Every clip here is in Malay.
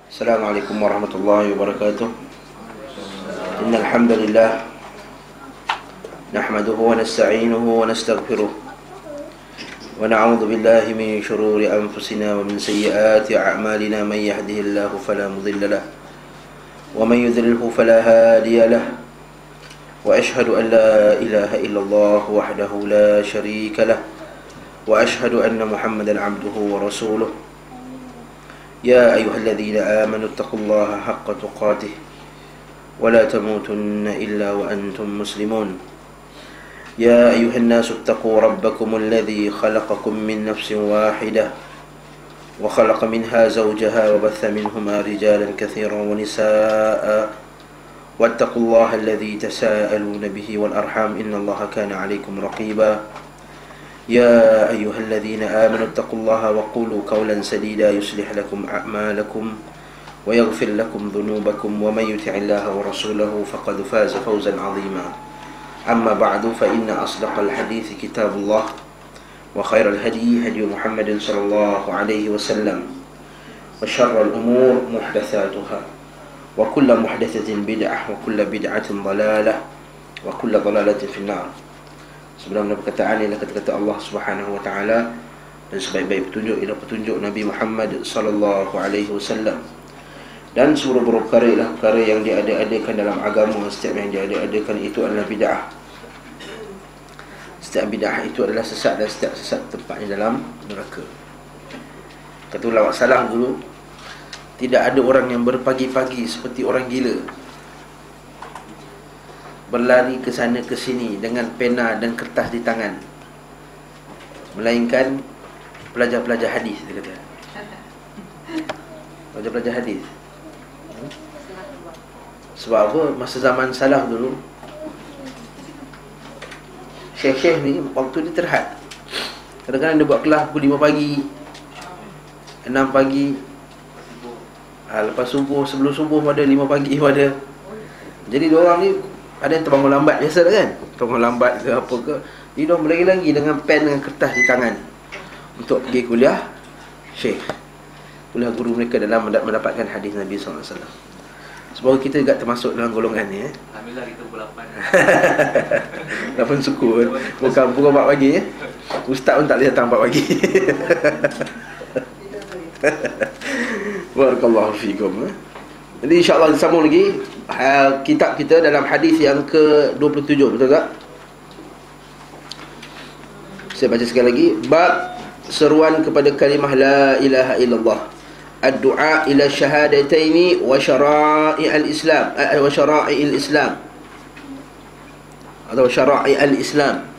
السلام عليكم ورحمة الله وبركاته. إن الحمد لله نحمده ونستعينه ونستغفره ونعوذ بالله من شرور أنفسنا ومن سيئات أعمالنا. من يهده الله فلا مضل له ومن يضلله فلا هادي له وأشهد أن لا إله إلا الله وحده لا شريك له وأشهد أن محمدا عبده ورسوله. يا أيها الذين آمنوا اتقوا الله حق تقاته ولا تموتن إلا وأنتم مسلمون. يا أيها الناس اتقوا ربكم الذي خلقكم من نفس واحدة وخلق منها زوجها وبث منهما رجالا كثيرا ونساء واتقوا الله الذي تساءلون به والأرحام إن الله كان عليكم رقيبا. يا أيها الذين آمنوا اتقوا الله وقولوا قولا سديدا يصلح لكم أعمالكم ويغفر لكم ذنوبكم ومن يطع الله ورسوله فقد فاز فوزا عظيما. أما بعد فإن أصدق الحديث كتاب الله وخير الهدي هدي محمد صلى الله عليه وسلم وشر الأمور محدثاتها وكل محدثة بدعة وكل بدعة ضلالة وكل ضلالة في النار. Sebelum perkataan ialah kata-kata Allah Subhanahu wa taala, dan sebaik-baik petunjuk ialah petunjuk Nabi Muhammad sallallahu alaihi wasallam. Dan seluruh perkara ialah perkara yang diada-adakan dalam agama. Setiap yang diada-adakan itu adalah bid'ah. Setiap bid'ah itu adalah sesat, dan setiap sesat tempatnya dalam neraka. Kata ulama salaf dulu, tidak ada orang yang berpagi-pagi seperti orang gila, berlari ke sana ke sini dengan pena dan kertas di tangan, melainkan pelajar-pelajar hadis, dia kata. Pelajar-pelajar hadis. Sebab apa? Masa zaman salaf dulu, syekh-syekh ni waktu dia terhad. Kadang-kadang dia buat kelas pukul 5 pagi, 6 pagi, lepas subuh, sebelum subuh pada 5 pagi pada. Jadi diorang ni ada yang terbangun lambat biasa kan, terbangun lambat ke apa ke, jadi diorang lagi-lagi dengan pen dengan kertas di tangan untuk pergi kuliah syekh, kuliah guru mereka dalam mendapatkan hadis Nabi SAW. Semoga kita juga termasuk dalam golongan ni. Alhamdulillah kita pukul 8. 8 suku, bukan pukul 4 pagi ya. Ustaz pun tak boleh datang 4 pagi. Barakallahu fikum. Jadi insya-Allah disambung lagi kitab kita dalam hadis yang ke-27, betul tak? Saya baca sekali lagi. Bab seruan kepada kalimah la ilaha illallah, ad-du'a ila syahadataini wa syara'i'il Islam, wa syara'i'il Islam, atau syara'i'il Islam.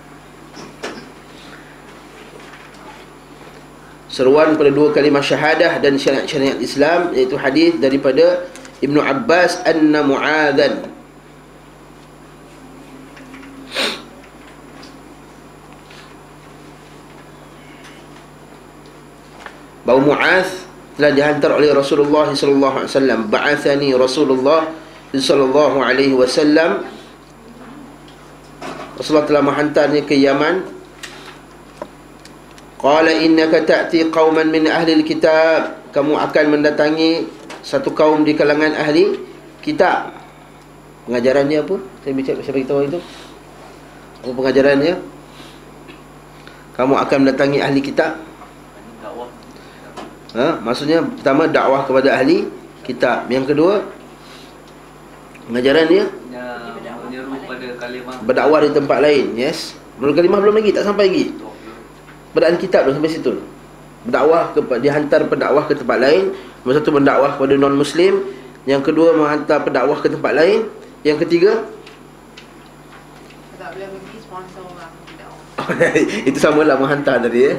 Seruan pada dua kalimah syahadah dan syariat Islam, iaitu hadis daripada Ibnu Abbas anna Mu'adzan bahawa Mu'adz telah dihantar oleh Rasulullah sallallahu alaihi wasallam. Ba'athani Rasulullah sallallahu alaihi wasallam, Rasulullah telah menghantarnya ke Yaman. Qala innaka ta'ti qauman min ahli alkitab, kamu akan mendatangi satu kaum di kalangan ahli kitab. Pengajaran dia apa? Saya beritahu itu. Apa pengajarannya? Kamu akan mendatangi ahli kitab. Maksudnya pertama dakwah kepada ahli kitab. Yang kedua, pengajaran dia menyeru pada kalimah, berdakwah di tempat lain. Yes. Menurut kalimah belum lagi, tak sampai lagi. Pada ahli kitab dah sampai situ. Berdakwah dihantar pendakwah ke tempat lain. Nombor satu, mendakwah kepada non-Muslim. Yang kedua, menghantar pendakwah ke tempat lain. Yang ketiga, tak boleh bagi sponsor orang dakwah. itu samalah menghantar tadi ya.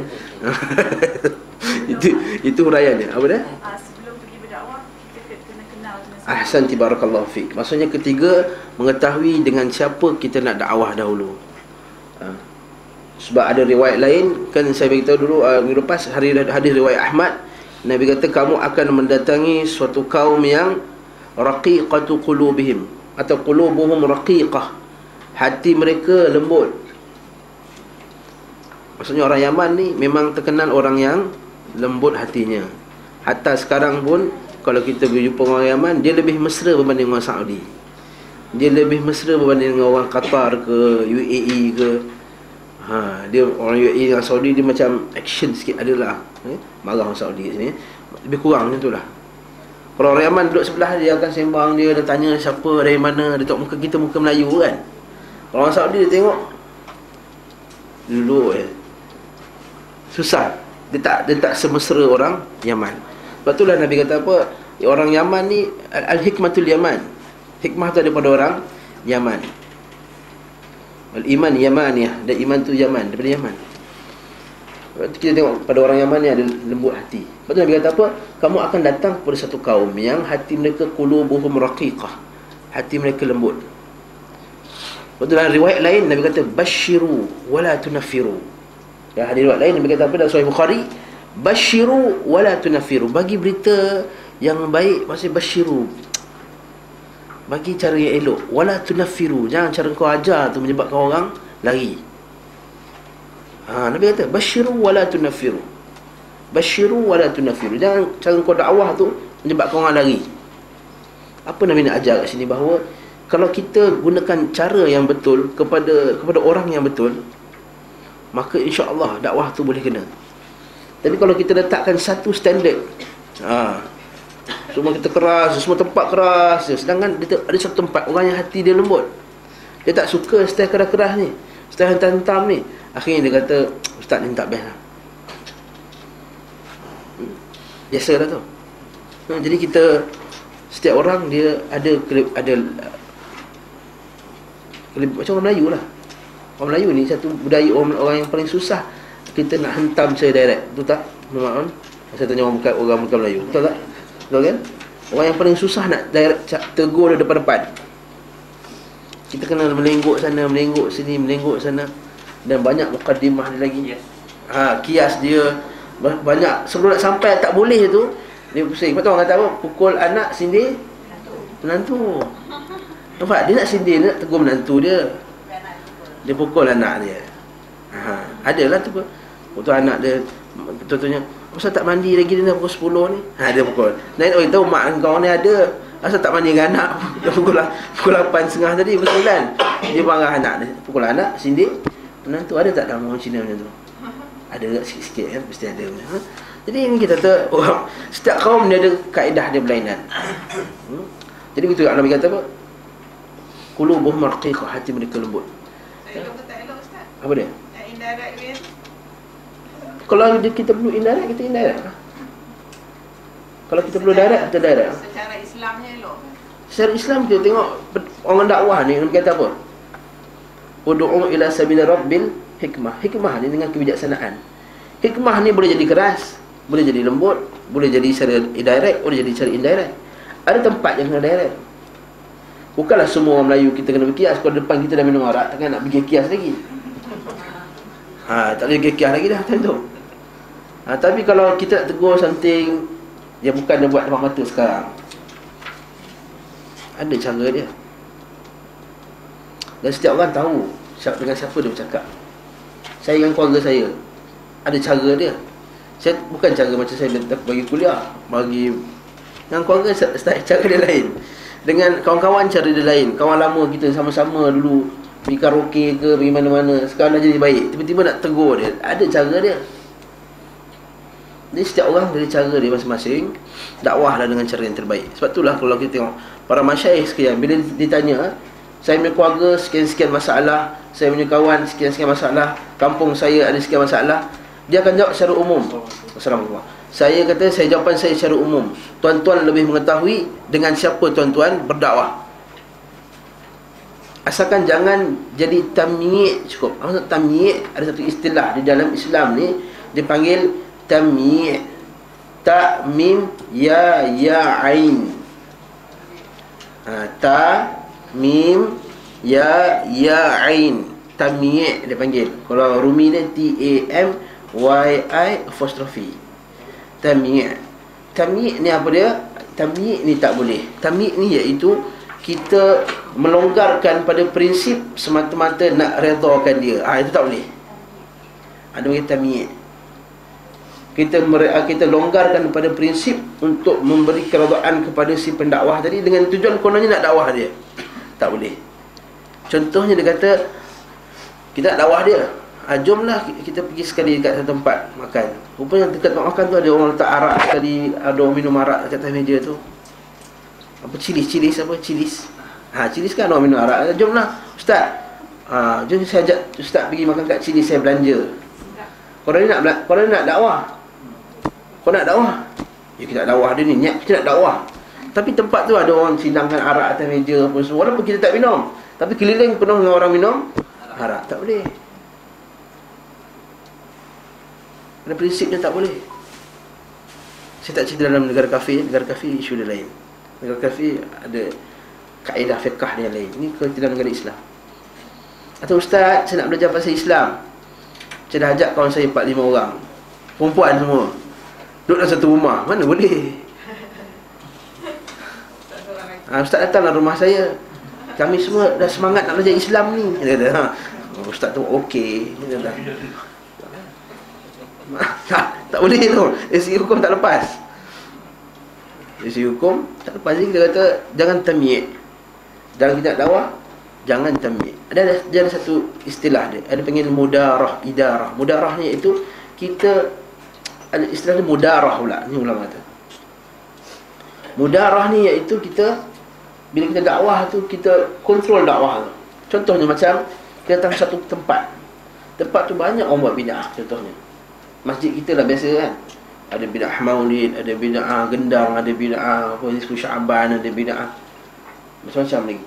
itu huraiannya. Apa dia? Sebelum pergi berdakwah, kita kena kenal dengan Ahsanti barakallahu fik. Maksudnya ketiga, mengetahui dengan siapa kita nak dakwah dahulu. Sebab ada riwayat lain, kan saya beritahu dulu minggu lepas, hadis riwayat Ahmad, Nabi kata kamu akan mendatangi suatu kaum yang raqiqatu qulubihim, atau qulubuhum raqiqah, hati mereka lembut. Maksudnya orang Yaman ni memang terkenal orang yang lembut hatinya. Hatta sekarang pun kalau kita berjumpa orang Yaman, dia lebih mesra berbanding orang Saudi. Dia lebih mesra berbanding dengan orang Qatar ke, UAE ke. Dia orang UAE dengan Saudi, dia macam action sikit adalah. Marah orang Saudi kat sini. Lebih kurang macam tu lah. Kalau orang Yaman duduk sebelah dia akan sembang, dia tanya siapa, dari mana. Dia tengok muka kita, muka Melayu kan. Kalau orang Saudi dia tengok, dia duduk je. Susah. Dia tak semesra orang Yaman. Sebab itulah Nabi kata apa, orang Yaman ni al-hikmatul Yaman. Hikmah tu daripada orang Yaman. Al-iman Yamaniyah, dan iman tu Yaman, daripada Yaman. Sebab tu kita tengok pada orang Yaman ni ada lembut hati. Sebab tu Nabi kata apa, kamu akan datang kepada satu kaum yang hati mereka qulubuhum raqiqah, hati mereka lembut. Sebab tu dalam riwayat lain Nabi kata basyiru wala tunaffiru. Dan hadis riwayat lain Nabi kata apa dalam Sahih Bukhari, basyiru wala tunaffiru, bagi berita yang baik, maksudnya basyiru, bagi cara yang elok, wala tunaffiru, jangan cara kau ajar tu menyebabkan orang lari. Nabi kata basyiru wala tunaffiru, basyiru wala tunaffiru, jangan cara kau dakwah tu menyebabkan orang lari. Apa Nabi nak ajar kat sini, bahawa kalau kita gunakan cara yang betul kepada orang yang betul, maka insya-Allah dakwah tu boleh kena. Tapi kalau kita letakkan satu standard, semua kita keras, semua tempat keras, sedangkan ada satu tempat orang yang hati dia lembut, dia tak suka style keras-keras ni, style hentam-hentam ni, akhirnya dia kata ustaz ni tak best lah. Biasalah tu. Jadi kita, setiap orang dia ada macam orang Melayu lah. Orang Melayu ni satu budaya orang yang paling susah kita nak hentam saya direct. Betul tak? Memang saya tanya orang bukan Melayu. Betul tak? Betul kan? Orang yang paling susah nak direct tegur dia depan-depan. Kita kena melengguk sana, melengguk sini, melengguk sana. Dan banyak mukaddimah dia lagi. Kias dia banyak. Sebelum nak sampai tak boleh tu, dia pusing. Lepas tu orang kata apa? Pukul anak, sindir menantu. Nampak? Dia nak sindir, dia nak tegur menantu dia, dia pukul anak dia. Adalah tu apa? Waktu anak dia contohnya, asal tak mandi lagi, dia dah pukul 10 ni. Dia pukul. Lain orang tahu mak kau ni ada, asal tak mandi dengan anak. Dia pukul 8.30 tadi, pukul 9. Dia marah anak dia. Pukul anak, sindir menantu. Ada tak dalam orang Cina macam tu? Ada sikit-sikit kan, mesti ada. Jadi ini kita tahu, setiap kaum dia ada kaedah dia berlainan. Jadi begitu Nabi kata apa? Qulubuhum raqiqah, hati mereka lembut. Elok ke tak elok Ustaz? Apa dia? Indirect way. Kalau kita perlu indirect, kita indirect. Kalau kita perlu direct, kita direct. Secara Islamnya elok. Secara Islam kita tengok orang dakwah ni kata apa? Ud'u ila sabili rabbil hikmah. Hikmah ni dengan kebijaksanaan. Hikmah ni boleh jadi keras, boleh jadi lembut, boleh jadi secara direct, boleh jadi secara indirect. Ada tempat yang kena direct. Bukanlah semua orang Melayu kita kena berkias. Kalau depan kita dah minum arak, takkan nak pergi kias lagi. Tak boleh pergi kias lagi dah tentu. Tapi kalau kita nak tegur something, dia bukan dia buat depan mata sekarang, ada cara dia. Dan setiap orang tahu dengan siapa dia bercakap. Saya dengan keluarga saya, ada cara dia. Saya bukan cara macam saya bagi kuliah, bagi dengan keluarga cara dia lain. Dengan kawan-kawan cara dia lain. Kawan lama kita sama-sama dulu pergi karaoke ke, pergi mana-mana, sekarang dah jadi baik, tiba-tiba nak tegur dia, ada cara dia. Jadi setiap orang ada cara dia masing-masing. Dakwahlah dengan cara yang terbaik. Sebab itulah kalau kita tengok para masyayikh sekalian, bila ditanya, saya punya keluarga sekian-sekian masalah, saya punya kawan sekian-sekian masalah, kampung saya ada sekian masalah, dia akan jawab secara umum. Assalamualaikum. Saya kata, jawapan saya secara umum. Tuan-tuan lebih mengetahui dengan siapa tuan-tuan berdakwah. Asalkan jangan jadi tamyi' cukup. Maksud tamyi' ada satu istilah di dalam Islam ni, dipanggil tamyi'. Ta, mim, ya, ain. Ta, mim, ya, ain. Tamyi' dia panggil. Kalau Rumi dia T-A-M-Y-I apostrophe. Tamyi'. Tamyi' ni apa dia? Tamyi' ni tak boleh. Tamyi' ni iaitu kita melonggarkan pada prinsip semata-mata nak redakan dia. Itu tak boleh. Ada panggil tamyi'. kita longgarkan pada prinsip untuk memberi keredaan kepada si pendakwah tadi dengan tujuan kononnya nak dakwah dia. Tak boleh. Contohnya dia kata kita nak dakwah dia, jomlah kita pergi sekali dekat satu tempat makan. Rupanya dekat tempat makan tu ada orang letak arak sekali, ada orang minum arak dekat atas meja tu. Apa cilis cilis kan orang minum arak. Jomlah ustaz, jom saya ajak ustaz pergi makan kat cilis, saya belanja. Korang ni nak dakwah. Kau nak dakwah? Ya, kita nak dakwah dia ni, niat kita nak dakwah. Tapi tempat tu ada orang sidangkan arak atas meja apa semua. Walaupun kita tak minum, tapi keliling penuh dengan orang minum arak. Tak boleh. Ada prinsipnya tak boleh. Saya tak cerita dalam negara kafir isu dia lain. Negara kafir ada kaedah fiqh dia lain. Ini kita dalam negara Islam. Atau ustaz, saya nak belajar pasal Islam. Saya dah ajak kawan saya 4-5 orang, perempuan semua, duduk dalam satu rumah. Mana boleh? Ustaz datanglah rumah saya, kami semua dah semangat nak belajar Islam ni. Dia kata, ustaz tu okey. Tak boleh tu. Dari segi hukum tak lepas. Dari segi hukum tak lepas. Jadi kita kata jangan tamyiz. Dalam kita nak dakwah, jangan tamyiz. Ada satu istilah dia, ada panggil mudarah, idarah. Mudarah ni iaitu kita ada istilah dia mudarah pula. Ni ulama kata. Mudarah ni iaitu kita bila kita dakwah tu, kita kontrol dakwah tu. Contohnya macam kita datang satu tempat tu banyak orang buat bid'ah. Contohnya masjid kita lah biasa kan, ada bid'ah maulid, ada bid'ah gendang, ada bid'ah apa nisfu Syaban, ada bid'ah macam-macam lagi.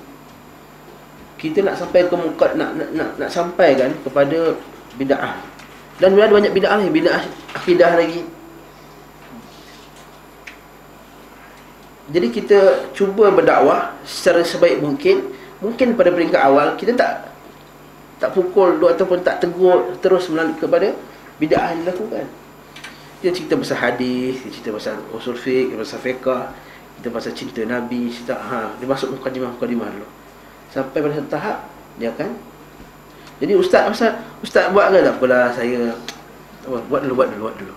Kita nak sampai ke muka, nak sampaikan kepada bid'ah. Dan ada banyak bid'ah lagi, bid'ah akidah lagi. Jadi kita cuba berdakwah secara sebaik mungkin. Mungkin pada peringkat awal kita tak pukul ataupun tak tegur terus kepada bid'ah yang dilakukan. Kita cerita pasal hadis, kita cerita pasal usul fiqh, pasal fiqh, kita pasal cinta Nabi, cerita dia masuk mukadimah dulu. Sampai pada satu tahap dia akan jadi ustaz buat ke? Tak apalah, saya buat dulu.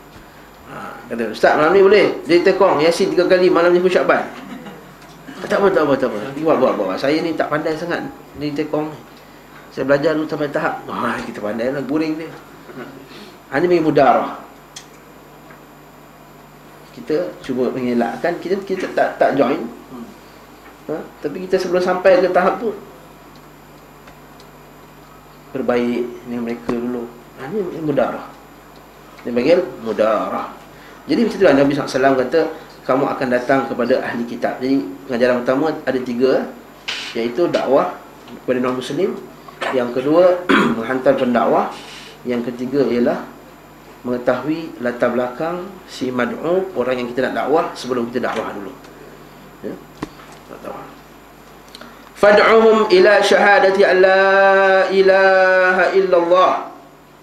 Kata ustaz malam ni boleh jadi tekong Yasin 3 kali malam ni Syaban. Tak apa. Buat. Saya ni tak pandai sangat ni tekong ni. Saya belajar dulu sampai tahap kita pandai lah, guring dia. Ini bagi mudarah. Kita cuba mengelakkan, kita tak join. Tapi kita sebelum sampai ke tahap tu berbaik dengan mereka dulu. Ini mudarah. Dia panggil mudarah. Jadi macam itulah Nabi SAW kata kamu akan datang kepada ahli kitab. Jadi pengajaran pertama ada 3, iaitu dakwah kepada non-Muslim. Yang kedua menghantar pendakwah. Yang ketiga ialah mengetahui latar belakang si mad'u, orang yang kita nak dakwah, sebelum kita dakwah dulu. Ya. Fad'uhum ila syahadati an la ilaha illallah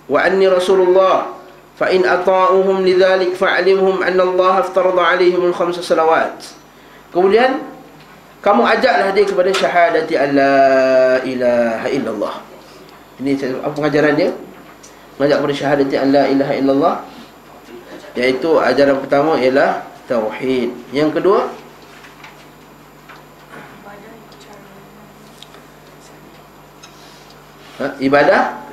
wa anni rasulullah fa in ata'uhum lidzalik fa'limhum anna Allah aftarada 'alaihim al-5 salawat. Kemudian kamu ajaklah dia kepada syahadati an la ilaha illallah. Ini apa pengajaran dia? Mengajak kepada syahadati an la ilaha illallah, iaitu ajaran pertama ialah tauhid. Yang kedua ibadah.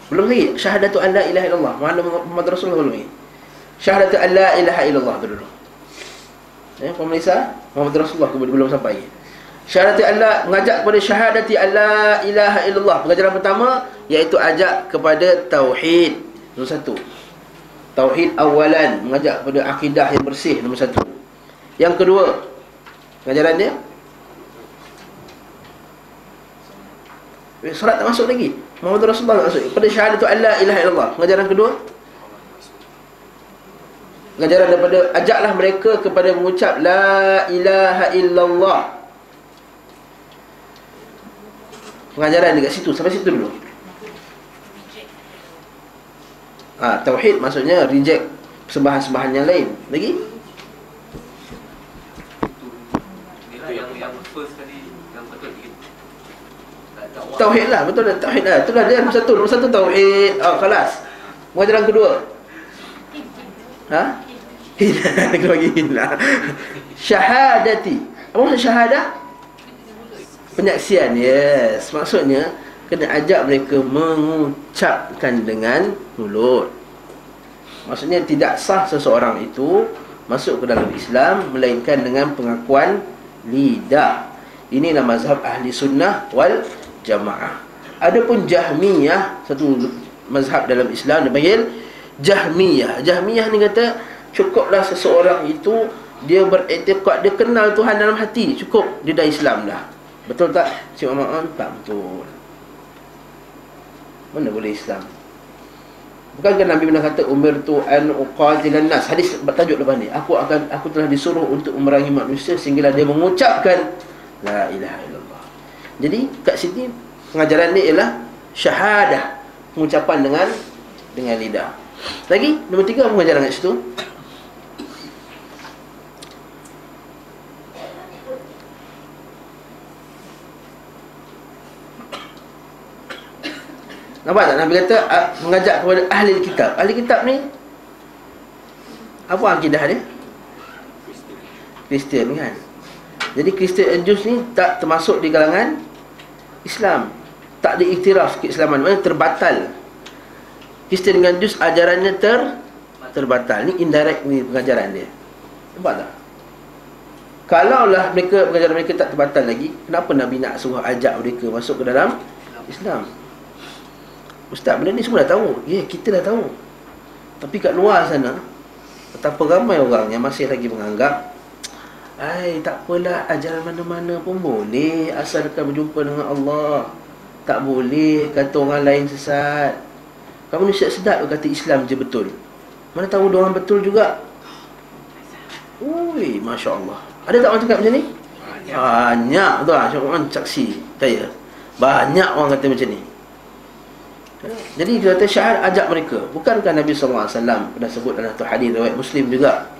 Belum lagi syahadatu an la ilaha illallah Muhammad Rasulullah, belum lagi syahadatu an la ilaha illallah dulu. Pemirsa, Muhammad Rasulullah belum sampai. Syahadati Allah, mengajak kepada syahadati Allah ilaha illallah. Pengajaran pertama iaitu ajak kepada tauhid. Nombor 1. Tauhid awalan, mengajak kepada akidah yang bersih, nombor 1. Yang kedua, pengajaran dia solat tak masuk lagi. Muhammad Rasulullah tak masuk. Pada syahadatu Allah ilaha illallah. Pengajaran kedua, pengajaran daripada ajaklah mereka kepada mengucap la ilaha illallah. Pengajaran dekat situ, sampai situ dulu. Tauhid maksudnya reject sembahan-sembahan yang lain. Lagi? Yang first tadi, yang betul tauhid lah, betul dah, tauhid lah. Itulah dia nombor 1 tauhid. Kelas. Pengajaran kedua Ha? Hina. Kena bagi hina. Syahadati. Apa maksud syahadah? Penyaksian. Yes. Maksudnya kena ajak mereka mengucapkan dengan mulut. Maksudnya tidak sah seseorang itu masuk ke dalam Islam melainkan dengan pengakuan lidah. Inilah mazhab ahli sunnah wal jamaah. Adapun Jahmiyah, satu mazhab dalam Islam dipanggil Jahmiyah. Jahmiyah ni kata cukuplah seseorang itu dia beriktikad, dia kenal Tuhan dalam hati, cukup dia dah Islam dah. Betul tak? Cik Muhammad? Tak betul. Mana boleh Islam? Bukankah Nabi pernah kata umirtu an uqatilan nas? Hadis bertajuk lepas ni. Aku telah disuruh untuk memerangi manusia sehinggalah dia mengucapkan la ilaha illallah. Jadi kat sini pengajaran dia ialah syahadah, pengucapan dengan lidah. Lagi nombor 3 pengajaran kat situ. Nampak tak? Nabi kata mengajak kepada ahli kitab. Ahli kitab ni apa akidah dia? Kristian kan. Jadi Kristian dan Jus ni tak termasuk di kalangan Islam. Tak diiktiraf keislaman, maknanya terbatal. Kristian dengan Jus ajarannya terbatal. Ni indirect ni pengajaran dia. Nampak tak? Kalaulah pengajaran mereka tak terbatal lagi, kenapa Nabi nak suruh ajak mereka masuk ke dalam Islam? Ustaz, benda ni semua dah tahu. Ya, kita dah tahu. Tapi kat luar sana, betapa ramai orang yang masih lagi menganggap tak apalah, ajaran mana-mana pun boleh asalkan berjumpa dengan Allah. Tak boleh kata orang lain sesat. Kamu ni sedap kata Islam je betul. Mana tahu diorang betul juga. Ui, Masya Allah. Ada tak orang cakap macam ni? Banyak tu lah. Orang saksi saya. Banyak orang kata macam ni. Jadi dia kata syahadat, ajak mereka. Bukankah Nabi SAW pernah sebut dalam satu hadis riwayat Muslim juga,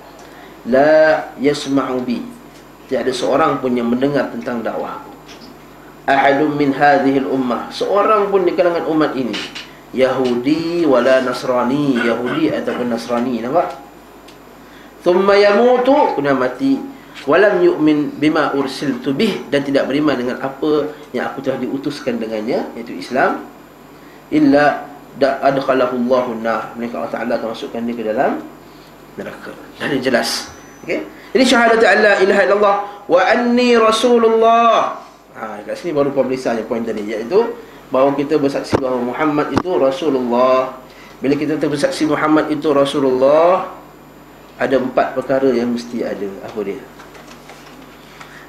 la yasma'u bi, tidak ada seorang pun yang mendengar tentang dakwah ahadun min hadhihi al-ummah, seorang pun di kalangan umat ini, Yahudi wala Nasrani, Yahudi ataupun Nasrani. Nampak? Thumma yamutu, kena mati, walam yu'min bima ursiltu bih, dan tidak beriman dengan apa yang aku telah diutuskan dengannya, iaitu Islam, illa adkhalahu Allahu an-nar, mereka Allah Taala akan masukkan dia ke dalam neraka. Dan ini jelas. Okey. Jadi syahadat la ilaha illallah wa anni rasulullah. Kat sini baru pemeriksaan poin tadi, iaitu bahawa kita bersaksi bahawa Muhammad itu Rasulullah. Bila kita bersaksi Muhammad itu Rasulullah, ada 4 perkara yang mesti ada. Apa dia?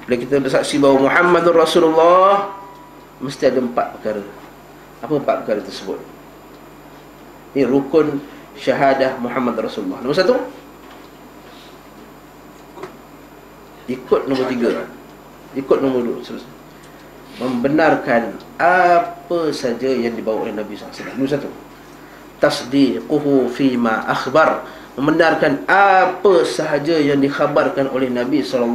Bila kita bersaksi bahawa Muhammadur Rasulullah, mesti ada 4 perkara. Apa 4 perkara tersebut? Ini rukun syahadah Muhammad Rasulullah. Nombor 1, ikut. Nombor 3, ikut. Nombor 2, membenarkan apa saja yang dibawa oleh Nabi SAW. Nombor 1, tasdiquhu fima akhbar, membenarkan apa sahaja yang dikhabarkan oleh Nabi SAW,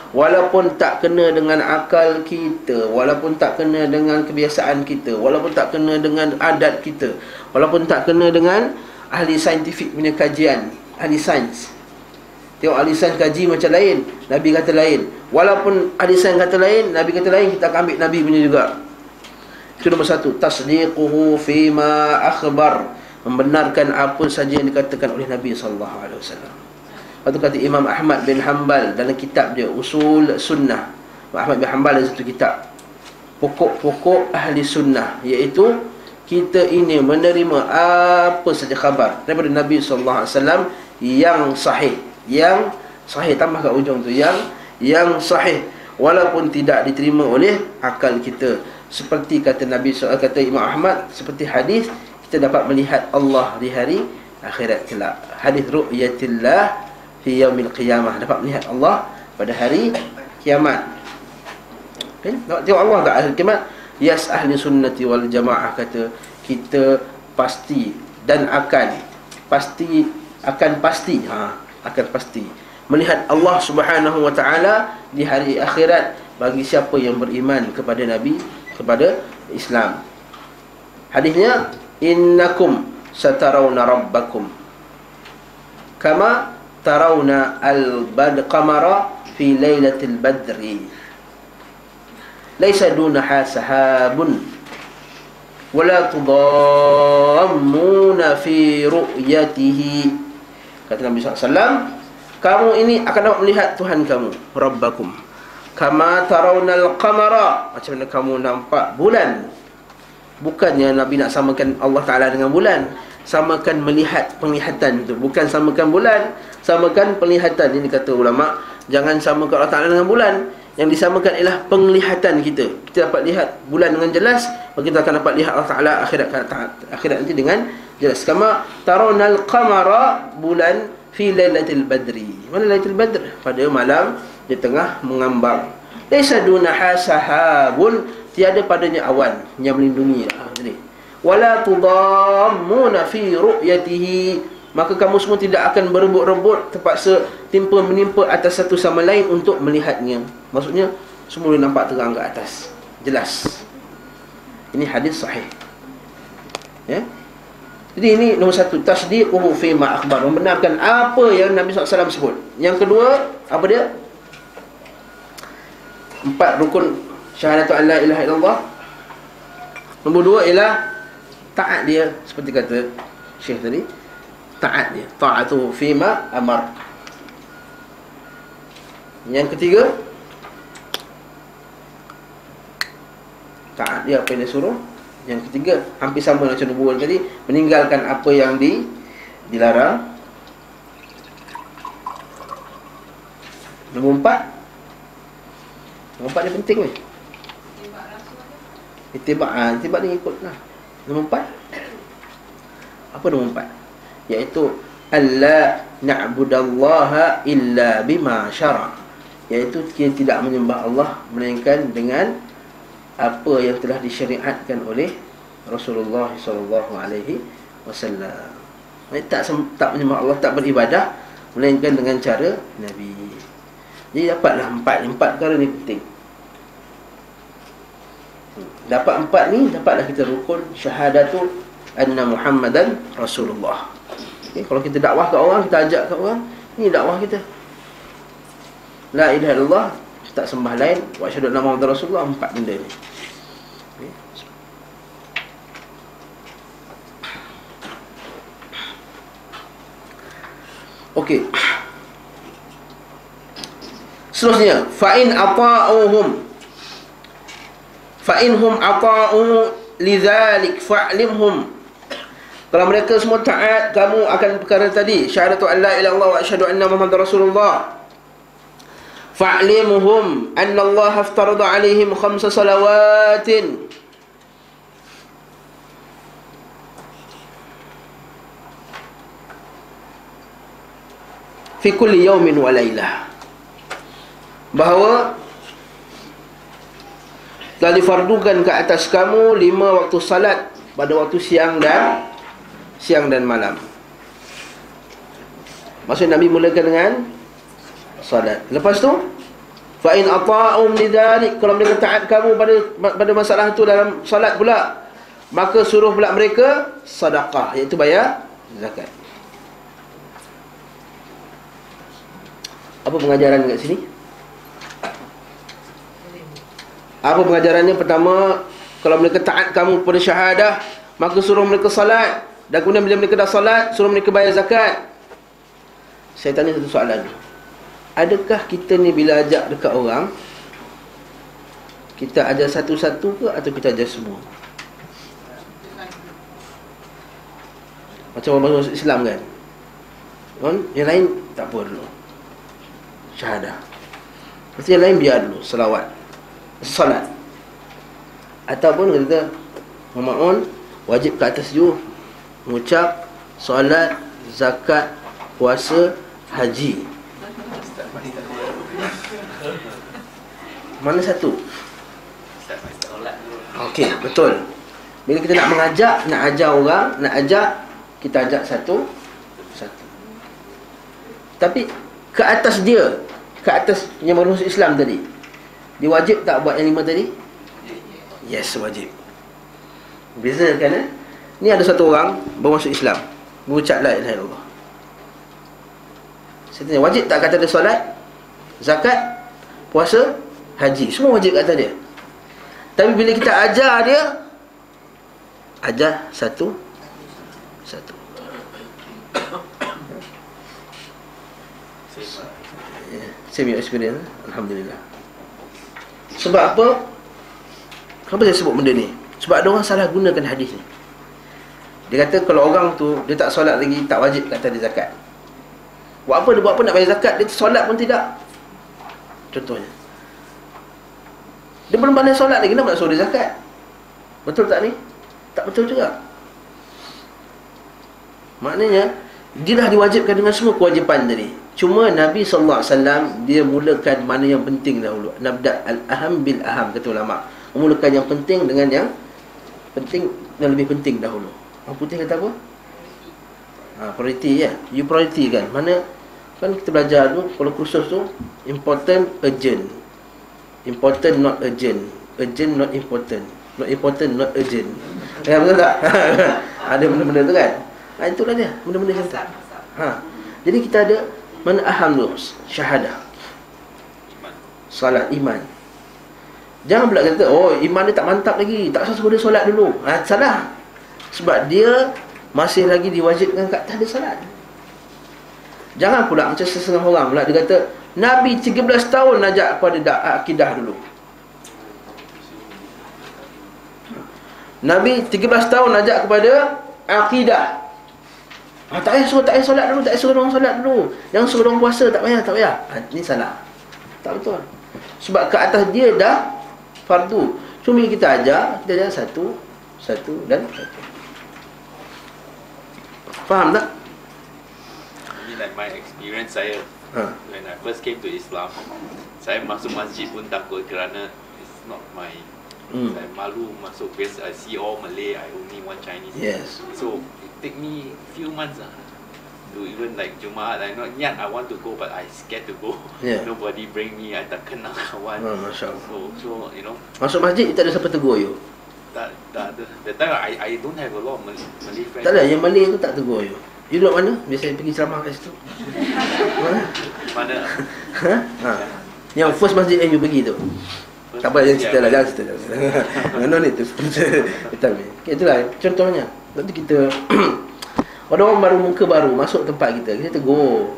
walaupun tak kena dengan akal kita, walaupun tak kena dengan kebiasaan kita, walaupun tak kena dengan adat kita, walaupun tak kena dengan ahli saintifik punya kajian, ahli sains. Tengok ahli sains kaji macam lain, Nabi kata lain. Walaupun ahli sains kata lain, Nabi kata lain, kita akan ambil Nabi punya juga. Itu nombor 1, tasdiquhu fima akhbar, membenarkan apa saja yang dikatakan oleh Nabi SAW. Lepas tu kata Imam Ahmad bin Hanbal dalam kitab dia Usul Sunnah. Ahmad bin Hanbal ada satu kitab, pokok-pokok ahli sunnah, iaitu kita ini menerima apa saja khabar daripada Nabi SAW yang sahih. Yang sahih, tambah kat ujung tu, yang sahih, walaupun tidak diterima oleh akal kita. Seperti kata Nabi SAW, kata Imam Ahmad, seperti hadis kita dapat melihat Allah di hari akhirat kelak. Hadis ru'yatillah fi yaumil qiyamah, dapat melihat Allah pada hari kiamat. Okay? Tengok Allah kat hari kiamat. Yas ahli sunnati wal jamaah kata kita pasti dan akan pasti melihat Allah Subhanahu wa taala di hari akhirat bagi siapa yang beriman kepada Nabi, kepada Islam. Hadisnya innakum satarawna rabbakum kama tarawna al-qamara fi lailatul badri laisa dunaha sahabun wala tudammuna fi ru'yatihi. Kata Nabi SAW, kamu ini akan dapat melihat Tuhan kamu, Rabbakum, kama tarawnal qamara, macam mana kamu nampak bulan. Bukannya Nabi nak samakan Allah Ta'ala dengan bulan, samakan melihat, penglihatan tu. Bukan samakan bulan, samakan penglihatan. Ini kata ulama, jangan samakan Allah Ta'ala dengan bulan. Yang disamakan ialah penglihatan kita. Kita dapat lihat bulan dengan jelas, maka kita akan dapat lihat Allah Ta'ala akhirat nanti dengan jelas. Kama tarawna al-qamara, bulan, fi lailatul badri. Mana lailatul badr? Pada malam di tengah mengambang. Laisa dunaha sahabun, tiada padanya awan yang melindungi. Wala tudammuna fi ru'yatihi, maka kamu semua tidak akan berebut-rebut, terpaksa menimpa atas satu sama lain untuk melihatnya. Maksudnya semua boleh nampak terang ke atas, jelas. Ini hadis sahih, ya. Jadi ini nombor satu, tasdiquhu fi ma akhbar, membenarkan apa yang Nabi SAW sebut. Yang kedua, apa dia? 4 rukun syahadatu an la ilaha illallah. Nombor 2 ialah taat dia, seperti kata Syekh tadi, taat dia, ta'atuhu fi ma amar. Yang ketiga, taat dia apa yang dia suruh. Yang ketiga, hampir sama macam nombor tadi, meninggalkan apa yang dilarang. Nombor 4 ni penting ni, ittiba' ni ikutlah. Nombor 4, apa nombor 4? Iaitu alla na'budallaha illa bima syara', iaitu kita tidak menyembah Allah melainkan dengan apa yang telah disyariatkan oleh Rasulullah SAW. Tak menyembah Allah, tak beribadah melainkan dengan cara Nabi. Jadi dapatlah 4 perkara ni penting. Dapat 4 ni, dapatlah kita rukun syahadatu anna Muhammadan Rasulullah. Okay, kalau kita dakwah ke orang, kita ajak ke orang, ni dakwah kita. La ilaha illallah, tak sembah lain, wa asyhadu anna Muhammadar Rasulullah. 4 benda ni. Okey. Seterusnya, fa in ata'uhum, fa inhum ata'u lidzalik fa'limhum. Kalau mereka semua taat kamu akan perkara tadi, syahadatu an la ilaha illallah wa asyhadu anna Muhammadar Rasulullah, fa'limhum anna Allah aftarada alaihim 5 salawatin fi kulli yawmin wa lailah, bahawa telah difardukan ke atas kamu 5 waktu salat pada waktu siang dan malam. Maksud Nabi mulakan dengan salat. Lepas tu, fa in ata'um lidzalik, kalau mereka taat kamu pada masalah itu dalam salat pula, maka suruh pula mereka sedekah, iaitu bayar zakat. Apa pengajaran kat sini? Apa pengajarannya? Pertama, kalau mereka taat kamu pada syahadah, maka suruh mereka salat. Dan kemudian bila mereka dah salat, suruh mereka bayar zakat. Saya tanya satu soalan. Adakah kita ni bila ajak dekat orang, kita ajar satu-satu ke atau kita ajar semua? Macam orang masuk Islam kan, yang lain tak apa dulu, syahadah. Lepas yang lain biar dulu, salat. Ataupun kata Muhammad wajib ke atas dulu, mengucap solat, zakat, puasa, haji. Mana satu? Okey, betul. Bila kita nak mengajak, nak ajar orang, nak ajak, kita ajak satu. Tapi ke atas dia, ke atas yang baru masuk Islam tadi, dia wajib tak buat yang 5 tadi? Yes, wajib. Beza kan? Ni ada satu orang baru masuk Islam, mengucap la ilaha illallah. Saya tanya, wajib tak kata dia solat, zakat, puasa, haji? Semua wajib kata dia. Tapi bila kita ajar dia, ajar satu. Saya punya experience, Alhamdulillah. Sebab apa? Kenapa saya sebut benda ni? Sebab ada orang salah gunakan hadis ni. Dia kata kalau orang tu dia tak solat lagi, tak wajib kata dia zakat. Buat apa nak bayar zakat? Dia solat pun tidak. Contohnya, dia belum pandai solat lagi, nak suruh dia zakat? Betul tak ni? Tak betul juga. Maknanya dia dah diwajibkan dengan semua kewajipan tadi. Cuma Nabi SAW dia mulakan mana yang penting dahulu. Nabda al-aham bil-aham, kata ulama. Memulakan yang penting dengan yang penting dan lebih penting dahulu. Orang putih kata apa? Priority ya. You priority kan. Mana kan kita belajar tu, kalau kursus tu, important, urgent. Important, not urgent. Urgent, not important. Not important, not urgent. Ya, betul tak? Ada benda-benda tu kan. Itulah dia, benda-benda macam tu. Jadi kita ada mana aham tu, syahadah, salat, iman. Jangan pula kata, oh iman dia tak mantap lagi, tak usah suruh dia solat dulu. Salah. Sebab dia masih lagi diwajibkan kat atas dia salat. Jangan pula macam setengah orang pula, dia kata Nabi 13 tahun ajak kepada akidah dulu. Nabi 13 tahun ajak kepada akidah. Tak payah solat dulu, tak payah suruh orang solat dulu. Jangan suruh orang puasa, tak payah. Ini salah. Tak betul. Sebab ke atas dia dah fardu. Cuma kita ajar satu dan satu. Faham tak? Like my experience saya, when I first came to Islam, saya masuk masjid pun takut kerana it's not my saya malu masuk, because I see all Malay, I only one Chinese. Yes. So it take me few months to even like Jumaat. I not yet I want to go, but I scared to go. Yeah. Nobody bring me. I tak kenal kawan. Masya Allah. So you know. Masuk masjid tak ada siapa tegur you. Tak ada. That time I don't have a lot of Malay friends. Tak ada, yang Malay tu tak tegur you. You duduk mana? Biasa pergi ceramah kat situ. Mana? Yang first masjid yang you pergi tu. Tak apa, jangan cerita lah, jangan cerita. No need to itulah contohnya. Nanti kita ada orang baru, muka baru masuk tempat kita tegur.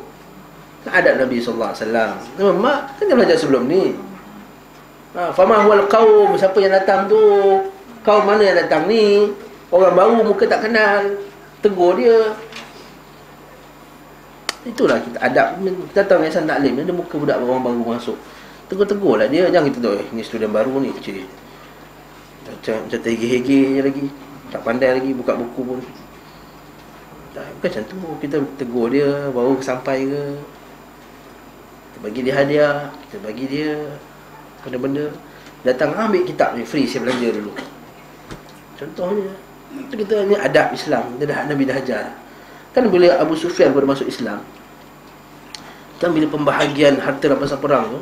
Kan adab Nabi SAW. Mak kan dia belajar sebelum ni. Fama huwal qaum, siapa yang datang tu? Kaum mana yang datang ni? Orang baru, muka tak kenal, tegur dia. Itulah kita adab. Kita tahu Yayasan Taklim, ada muka budak orang baru masuk, tegur-tegur lah dia. Jangan kita tahu ni student baru ni, cik macam terhege-hege je lagi, tak pandai lagi buka buku pun. Tak, bukan macam tu. Kita tegur dia, baru sampai ke, kita bagi dia hadiah, kita bagi dia benda-benda. Datang ambil kitab ni, free, saya belanja dulu. Contohnya itu kita ni adab Islam. Nabi dah ajar. Kan bila Abu Sufyan baru masuk Islam, kan bila pembahagian harta rampasan perang tu,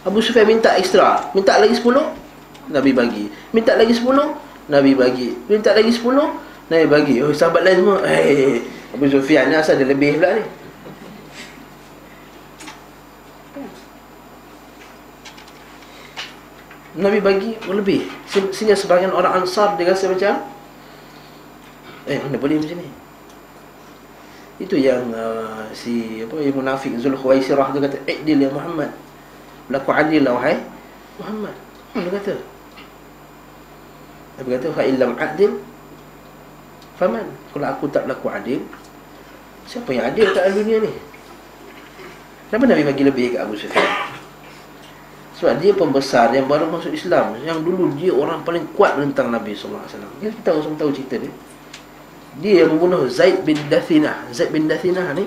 Abu Sufyan minta ekstra, minta lagi 10, Nabi bagi. Minta lagi 10, Nabi bagi. Minta lagi 10, Nabi bagi. Oh, sahabat lain semua, Abu Sufyan ni asal dia lebih pula ni. Nabi bagi lebih. Sehingga sebahagian orang Ansar dia rasa macam mana boleh macam ni. Itu yang yang munafik Zulkhuwaisirah tu kata, "I'dil ya Muhammad." Berlaku adil lah wahai Muhammad. Dia kata. Nabi kata, "Fa illam adil faman?" Kalau aku tak berlaku adil, siapa yang adil kat dunia ni? Kenapa Nabi bagi lebih kat Abu Sufyan? Sebab dia pembesar yang baru masuk Islam, yang dulu dia orang paling kuat tentang Nabi SAW. Kita semua tahu cerita dia. Dia yang membunuh Zaid bin Dathinah. Zaid bin Dathinah ni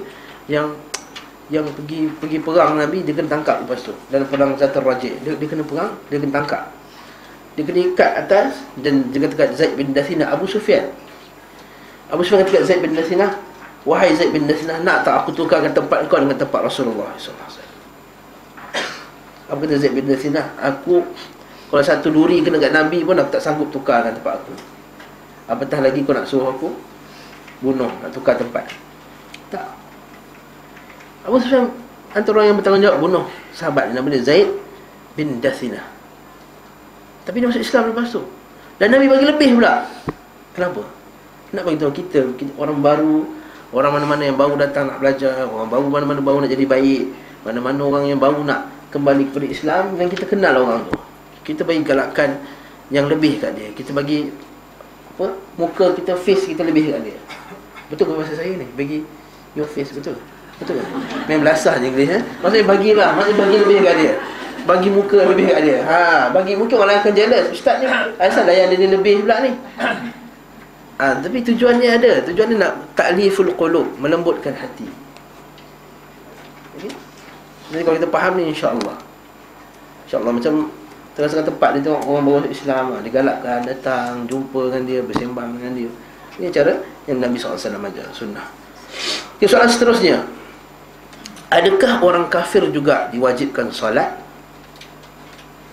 yang pergi perang Nabi, dia kena tangkap lepas tu. Dalam perang Zatul Rajih, dia kena perang, dia kena tangkap. Dia kena ikat atas dan dia kata kat Zaid bin Dathinah, Abu Sufyan. Abu Sufyan kata kat Zaid bin Dathinah, "Wahai Zaid bin Dathinah, nak tak aku tukarkan tempat kau dengan tempat Rasulullah SAW?" Apa kata Zaid bin Dathinah? "Aku kalau satu duri kena kat Nabi pun aku tak sanggup tukarkan tempat aku. Apatah lagi kau nak suruh aku bunuh, nak tukar tempat." Tak. Abu Sufyan antara orang yang bertanggungjawab bunuh sahabat nama dia Zaid bin Dathinah. Tapi dia masuk Islam lepas tu. Dan Nabi bagi lebih pula. Kenapa? Nak bagi tahu kita orang baru, orang mana-mana yang baru datang nak belajar, orang baru mana-mana baru nak jadi baik, mana-mana orang yang baru nak kembali kepada Islam, dan kita kenal orang tu. Kita bagi galakan yang lebih kat dia. Kita bagi apa? Muka kita, face kita lebih kat dia. Betul ke bahasa saya ni? Bagi your face, betul? Betul ke? Main belasah je English, Maksudnya bagilah, maksudnya bagi lebih kat dia. Bagi muka lebih kat dia. Bagi muka orang lain akan jealous. Ustaz ni asal layan dia lebih pula ni. Tapi tujuannya ada. Tujuannya nak ta'liful qulub, melembutkan hati. Okay? Jadi kalau kita faham ni, insya-Allah macam tengah-tengah tempat dia tengok orang baru Islam, digalakkan datang, jumpa dengan dia, bersembang dengan dia. Ini cara yang Nabi SAW ajar, sunnah. Okay, soalan seterusnya, adakah orang kafir juga diwajibkan solat,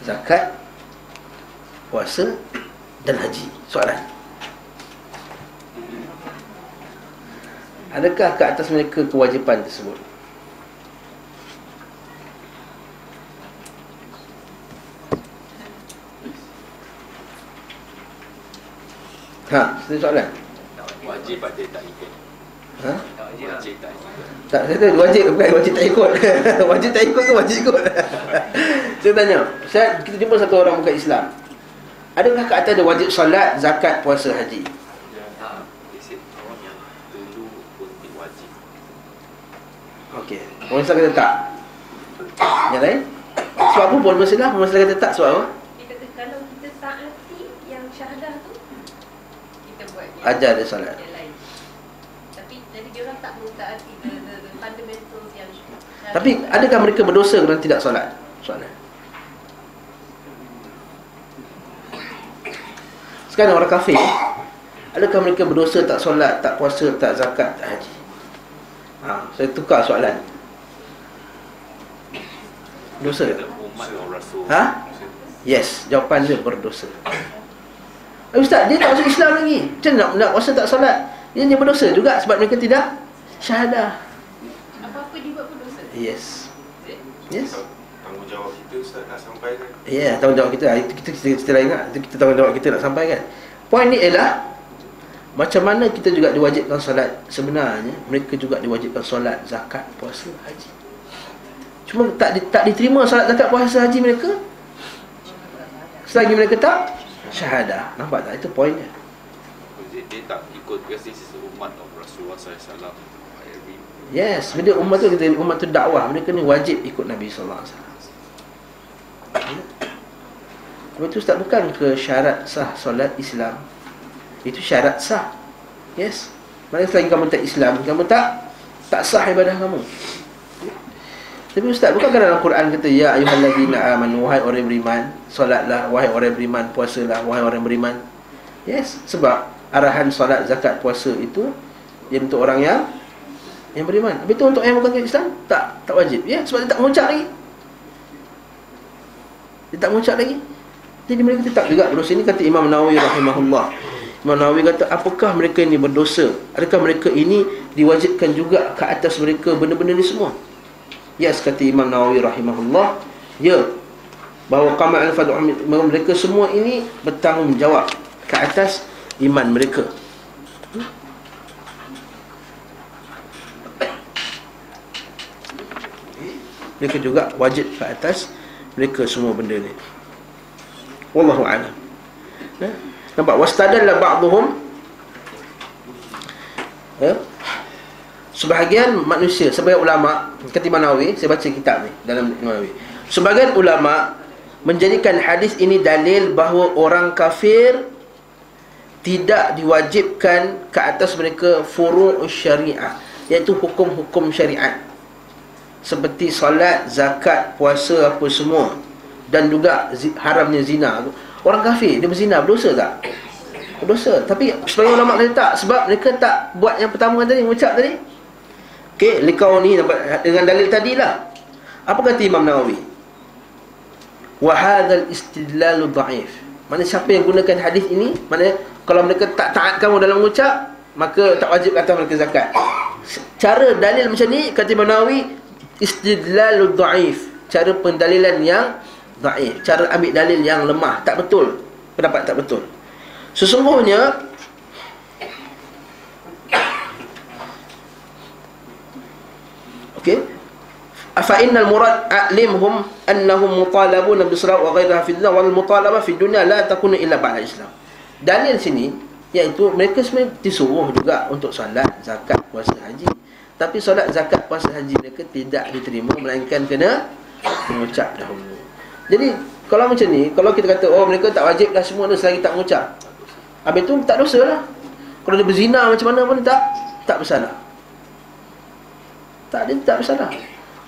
zakat, puasa dan haji? Soalan. Adakah ke atas mereka kewajipan tersebut? Itu soalan. Wajib ada tak ikut? Wajib tak ikut. Tak, saya tahu wajib, bukan wajib tak ikut. Wajib tak ikut ke wajib ikut? Saya tanya, kita jumpa satu orang bukan Islam. Adakah ke atas ada wajib solat, zakat, puasa, haji? Orang yang dulu pun wajib. Okey. Orang Islam kata tak. Yang lain? Sebab apa pun masalah? Orang Islam kata tak sebab apa? Dia kata kalau kita tak reti yang syahadah tu, kita buat Ajar dia solat. yang lain. Tapi jadi dia orang tak mentaati the fundamentals yang syahadah. Tapi adakah mereka berdosa kerana tidak solat? Soalan. Sekarang orang kafir, adakah mereka berdosa tak solat, tak puasa, tak zakat, tak haji? Saya tukar soalan. Dosa tak? Umat Rasul. Yes, jawapan dia berdosa. Ustaz, dia tak masuk Islam lagi. Macam nak puasa tak solat? Dia berdosa juga sebab mereka tidak syahadah. Apa-apa dia buat pun dosa. Yes. Tanggungjawab kita Ustaz nak sampaikan. Ya, tanggungjawab kita. Itu kita lain lah. Itu kita tanggungjawab kita nak sampaikan. Poin ni ialah macam mana kita juga diwajibkan solat. Sebenarnya mereka juga diwajibkan solat, zakat, puasa, haji. Cuma tak diterima solat, zakat, puasa, haji mereka selagi mereka tak syahadah. Nampak tak? Itu poinnya. Dia tak ikut, because this is umat of Rasulullah SAW. Yes, bila umat tu dakwah, mereka ni wajib ikut Nabi sallallahu alaihi wasallam. Sebab itu Ustaz, bukan ke syarat sah solat Islam. Itu syarat sah. Yes. Maksudnya selagi kamu tak Islam, kamu tak sah ibadah kamu. Tapi Ustaz, bukankah dalam Quran kata ya ayyuhallazina amanu, wahai orang yang beriman, solatlah, wahai orang yang beriman, puasalah, wahai orang yang beriman. Yes, sebab arahan solat, zakat, puasa itu dia untuk orang yang beriman. Tapi itu untuk yang bukan Islam tak wajib. Ya, sebab dia tak mengucap lagi. Dia tak mengucap lagi. Jadi mereka tetap juga berdosa. Ini kata Imam Nawawi rahimahullah. Imam Nawawi kata, apakah mereka ini berdosa? Adakah mereka ini diwajibkan juga ke atas mereka benda-benda ni semua? Yes, kata Imam Nawawi rahimahullah, ya, bahawa qamal al-fad'u, mereka semua ini bertanggungjawab ke atas iman mereka. Mereka juga wajib ke atas mereka semua benda ni. Wallahu a'lam. Nampak? Wastadalla ba'dhum, sebahagian manusia, sebagai ulama, kata Imam Nawawi, saya baca kitab ni dalam Imam Nawawi. Sebagian ulama menjadikan hadis ini dalil bahawa orang kafir tidak diwajibkan ke atas mereka furu'us syariah, iaitu hukum-hukum syariat seperti solat, zakat, puasa, apa semua, dan juga haramnya zina. Orang kafir dia berzina, berdosa tak? Berdosa. Tapi sebagian ulama kata tak, sebab mereka tak buat yang pertama tadi, mengucap tadi. Okey, likau ni dengan dalil tadilah. Apa kata Imam Nawawi? Wa hadzal istidlalu dha'if. Mana siapa yang gunakan hadis ini, mana kalau mereka tak taat kamu dalam mengucap, maka tak wajib kata mereka zakat. Cara dalil macam ni, kata Imam Nawawi, istidlalul dhaif, cara pendalilan yang dhaif, cara ambil dalil yang lemah, tak betul, pendapat tak betul. Sesungguhnya okey, fa innal murad a'limhum annahum mutalabuna bis-salat wa ghayriha fi dunya wal mutalabah fi dunya la takunu illa ba'da Islam. Dalil sini iaitu mereka sebenarnya disuruh juga untuk solat, zakat, puasa, haji. Tapi solat, zakat, puasa, haji mereka tidak diterima melainkan kena mengucap dahulu. Jadi kalau macam ni, kalau kita kata oh mereka tak wajib dah semua selagi tak mengucap, habis tu tak dosa lah. Kalau dia berzina macam mana pun tak bersalah. Tak bersalah.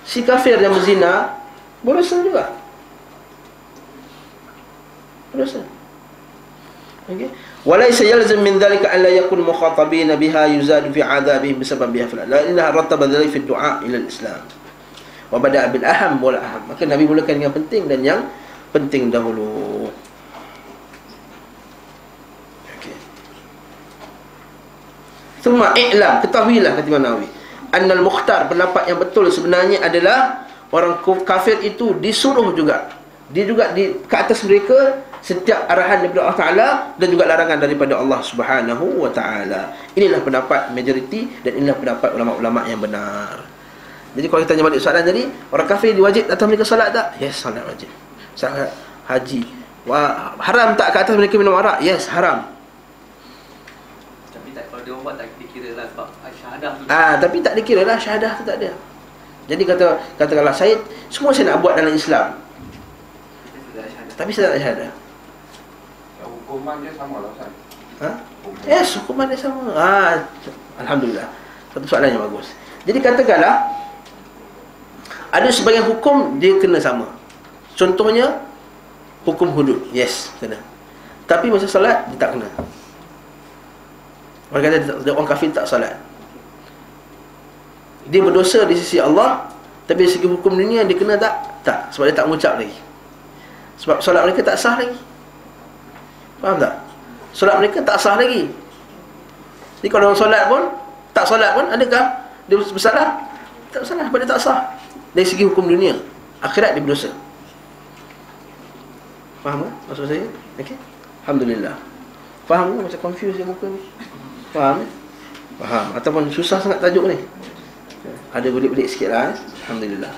Si kafir yang berzina berdosa juga. Berdosa. Okey. Walaysa yalzam min dhalika an la yakun mukhatabin biha yuzadu fi 'adabihim bisabab biha fala. La ilaha rattaba dhalika fi du'a ila al-Islam. Wa bada'a bil aham wal aham. Maka Nabi mulakan dengan penting dan yang penting dahulu. Okey. Thumma i'lam, ketahuilah kata Imam Nawawi, annal mukhtar, pendapat yang betul sebenarnya adalah orang kafir itu disuruh juga. Dia juga ke atas mereka setiap arahan daripada Allah Ta'ala dan juga larangan daripada Allah Subhanahu wa Ta'ala. Inilah pendapat majoriti dan inilah pendapat ulama-ulama yang benar. Jadi kalau kita tanya balik soalan tadi, orang kafir diwajib atas mereka solat tak? Yes, solat wajib. Solat, haji. Wah, haram tak ke atas mereka minum arak? Yes, haram. Tapi tak, kalau dia buat tak dikira lah sebab syahadah tu. Tapi tak dikira lah, syahadah tu tak ada. Jadi katakanlah saya semua saya nak buat dalam Islam, tapi saya tak syahadah. Hukuman dia sama lah, Ustaz. Yes, hukuman dia sama. Alhamdulillah. Satu soalan yang bagus. Jadi katakanlah ada sebagian hukum dia kena sama. Contohnya hukum hudud. Yes, kena. Tapi masa solat dia tak kena. Orang kata orang kafir tak solat, dia berdosa di sisi Allah, tapi dari segi hukum dunia dia kena tak? Tak, sebab dia tak mengucap lagi. Sebab solat mereka tak sah lagi. Faham tak? Solat mereka tak sah lagi. Jadi kalau orang solat pun, tak solat pun, adakah dia bersalah? Tak bersalah, sebab dia tak sah. Dari segi hukum dunia, akhirat dia berdosa. Faham tak maksud saya? Okey? Alhamdulillah. Faham ke? Macam confused je muka ni. Faham? Faham. Ataupun susah sangat tajuk ni? Ada belik-belik sikit lah. Alhamdulillah.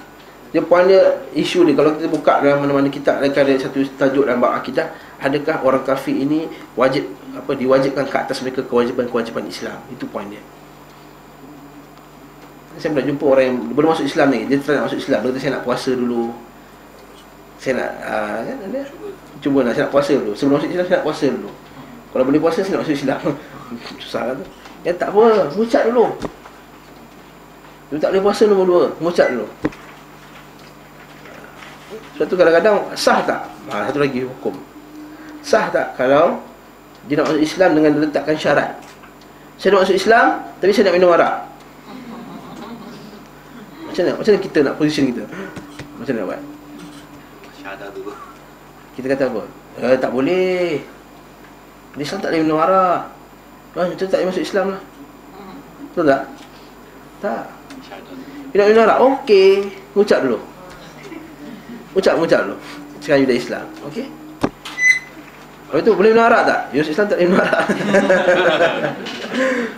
Dia point dia, isu dia, kalau kita buka dalam mana-mana kitab, ada satu tajuk dalam bab akidah, adakah orang kafir ini wajib diwajibkan ke atas mereka kewajipan-kewajipan Islam? Itu point dia. Saya pernah jumpa orang yang belum masuk Islam ni, dia tak nak masuk Islam, dia kata saya nak puasa dulu. Saya nak cuba nak, saya nak puasa dulu. Sebelum masuk Islam saya nak puasa dulu. Kalau boleh puasa saya nak masuk Islam. Susah lah tu. Ya tak apa, mengucap dulu. Dia tak boleh puasa nombor 2, mengucap dulu. Sebab tu kadang-kadang sah tak? Satu lagi hukum. Sah tak kalau dia nak masuk Islam dengan letakkan syarat? Saya nak masuk Islam tapi saya nak minum arak. Macam mana kita nak position kita? Macam mana nak buat? Syahadah tu. Kita kata apa? Tak boleh. Di Islam tak boleh minum arak. Macam tak boleh masuk Islam lah. Betul tak? Tak. Dia nak minum arak, okey, mengucap dulu. Ucap dulu. Sekarang you dah Islam, okey? Lepas tu boleh minum arak tak? You Islam tak boleh minum arak.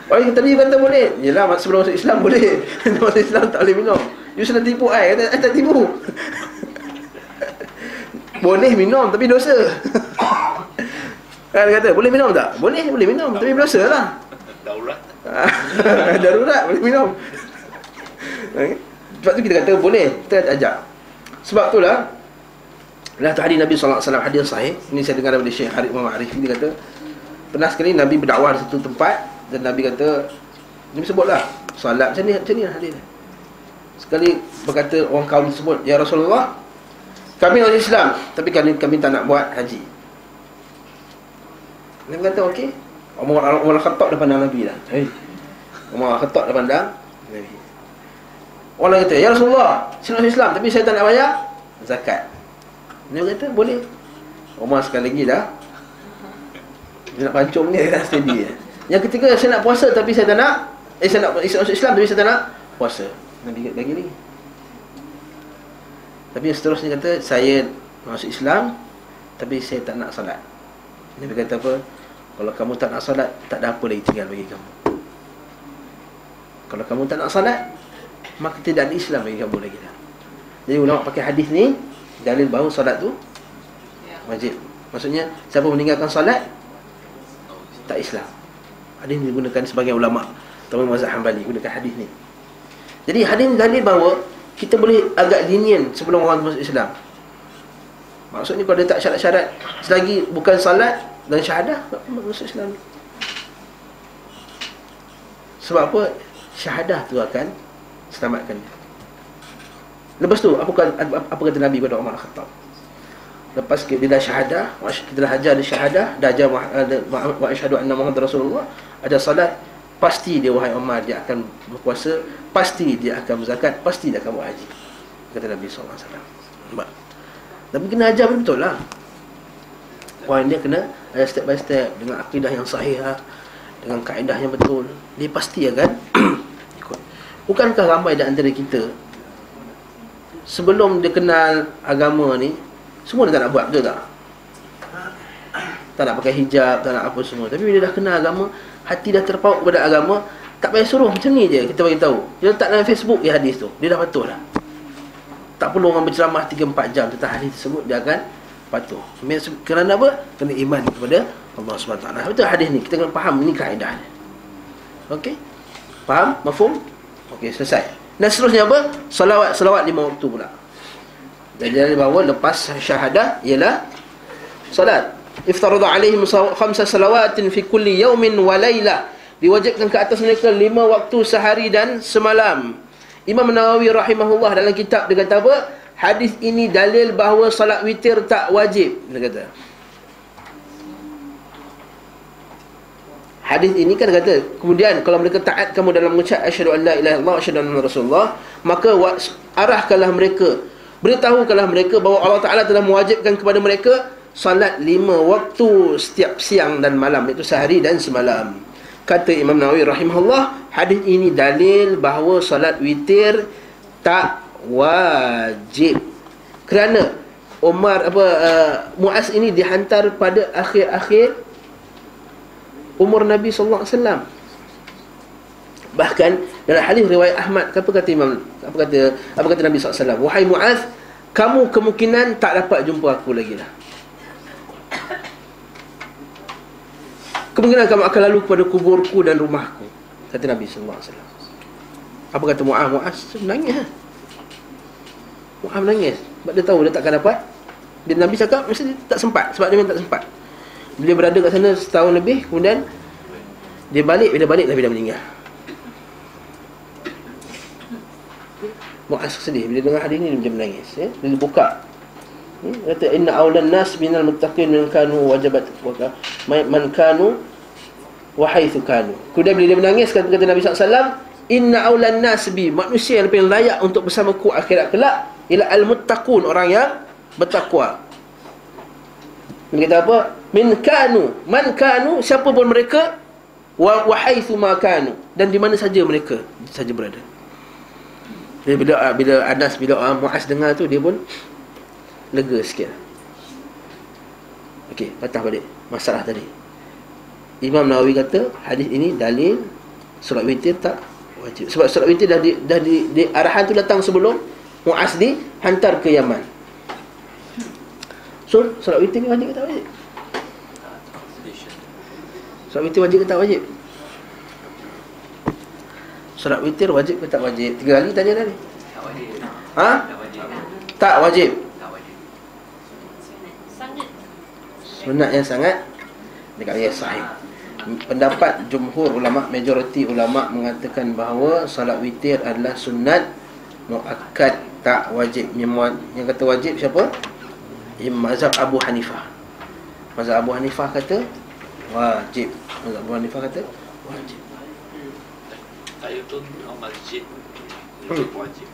Orang tadi kata boleh. Yelah, sebelum masuk Islam boleh. Masuk Islam tak boleh minum. You senang tipu I. Kata, I tak tipu. Boleh minum tapi dosa. Kan kata, boleh minum tak? Boleh minum tapi berdosa lah. Darurat. Darurat boleh minum. Okay? Sebab tu kita kata boleh. Kita ajak. Sebab itulah tu hadis Nabi SAW, hadis sahih. Ini saya dengar daripada Syekh Harith Muhammad Arif. Dia kata pernah sekali Nabi berdakwah di satu tempat dan Nabi kata, Nabi sebutlah solat macam ni hadis. Sekali berkata orang kaum tersebut, ya Rasulullah, kami orang Islam tapi kami tak nak buat haji. Nabi kata okey. Umar Khattab dah pandang Nabi dah. Umar Khattab dah pandang Nabi. Orang kata, ya Rasulullah, saya nak Islam tapi saya tak nak bayar zakat. Dia kata, boleh. Umar sekali lagi dah, dia nak pancung ni, dia dah steady. Yang ketiga, saya nak puasa tapi saya tak nak saya nak masuk Islam tapi saya tak nak puasa. Nabi lagi. Tapi yang seterusnya kata, saya masuk Islam tapi saya tak nak salat. Nabi kata apa? Kalau kamu tak nak salat, tak ada apa lagi tinggal bagi kamu. Kalau kamu tak nak salat, maka tidak ada Islam bagi kamu lagi dah. Jadi ulama pakai hadis ni dalil bahawa salat tu wajib. Maksudnya siapa meninggalkan salat tak Islam. Hadis ni digunakan sebagai ulama terutama mazhab Hanbali gunakan hadis ni. Jadi hadis ni dalil bahawa kita boleh agak lenient sebelum orang masuk Islam. Maksudnya kalau dia tak syarat-syarat, selagi bukan salat dan syahadah, tak masuk Islam. Sebab apa? Syahadah tu akan selamatkan dia. Lepas tu apa kata Nabi kepada Umar Khattab? Lepas dia dah syahadah, kita dah hajar dia syahadah, dah ajar wa asyhadu anna Muhammad Rasulullah, ada salat, pasti dia wahai Umar dia akan berpuasa, pasti dia akan berzakat, pasti dia akan berhaji. Kata Nabi sallallahu alaihi wasallam. Nampak? Tapi kena ajar betul lah. Poin dia kena ada step by step dengan akidah yang sahih, dengan kaedah yang betul. Dia pasti akan ikut. Bukankah ramai di antara kita sebelum dia kenal agama ni, semua dia tak nak buat, betul tak? Tak nak pakai hijab, tak nak apa semua. Tapi bila dah kenal agama, hati dah terpaut kepada agama, tak payah suruh, macam ni je kita bagi tahu. Dia letak dalam Facebook ya hadis tu, dia dah patuh dah. Tak perlu orang berceramah 3-4 jam tentang hadis tersebut, dia akan patuh. Kerana apa? Kena iman kepada Allah SWT. Betul hadis ni, kita kena faham ni kaedah dia. Okey? Faham? Mafhum? Okey, selesai. Dan seterusnya apa? Salawat 5 waktu pula. Dan bahawa lepas syahadah ialah salat. Iftarada alaihim 5 salawatin fi kulli yawmin wa laylah. Diwajibkan ke atas mereka 5 waktu sehari dan semalam. Imam Nawawi rahimahullah dalam kitab dia kata apa? Hadis ini dalil bahawa salat witir tak wajib. Dia kata. Hadis ini kan kata, kemudian kalau mereka taat kamu dalam mengucap asyhadu an la ilaha illallah asyhadu anna rasulullah, maka arahkanlah mereka, beritahukanlah mereka bahawa Allah Taala telah mewajibkan kepada mereka salat 5 waktu setiap siang dan malam, iaitu sehari dan semalam. Kata Imam Nawawi rahimahullah, hadis ini dalil bahawa salat witir tak wajib. Kerana Muaz ini dihantar pada akhir-akhir umur Nabi sallallahu alaihi wasallam. Bahkan dalam hadis riwayat Ahmad, apa kata Nabi sallallahu alaihi wasallam? Wahai Muaz, kamu kemungkinan tak dapat jumpa aku lagi lah. Kemungkinan kamu akan lalu kepada kuburku dan rumahku, kata Nabi sallallahu alaihi wasallam. Apa kata Muaz? Muaz menangis. Muaz menangis sebab dia tahu dia takkan dapat. Dia Nabi cakap mesti dia tak sempat, sebab dia memang tak sempat. Dia berada kat sana setahun lebih, kemudian dia balik, bila balik Nabi dah meninggal. Muaz sedih bila dengar hadis ni, dia menangis, ya. Dia buka. Kata inna awlan nas minal muttaqin man kanu wajabat man kanu wa haitsu kanu. Kemudian bila dia menangis, kata Nabi SAW, inna awlan nas bi, manusia yang paling layak untuk bersamaku akhirat kelak ialah al-muttaqun, orang yang bertakwa. Dia kata apa? Min kanu, man kanu, siapa pun mereka, wa haitsu ma kanu, dan di mana saja mereka saja berada. Bila Muaz dengar tu, dia pun lega sikit. Okey, patah balik masalah tadi. Imam Nawawi kata hadis ini dalil solat witir tak wajib. Sebab solat witir dah di arahan tu datang sebelum Muaz dihantar ke Yaman. So, solat witir ni wajib ke tak wajib? Solat witir wajib ke tak wajib? Solat witir wajib ke tak wajib? 3 kali tanya tadi. Tak wajib. Ha? Tak wajib. Tak wajib. Tak wajib. Sunat yang sangat dekat yang sahih. Pendapat jumhur ulama, majoriti ulama mengatakan bahawa salat witir adalah sunat muakkad, tak wajib. Yang kata wajib siapa? Mazhab Abu Hanifah. Mazhab Abu Hanifah kata wajib. Mazhab Abu Hanifah kata wajib. Tahiyatul masjid itu wajib.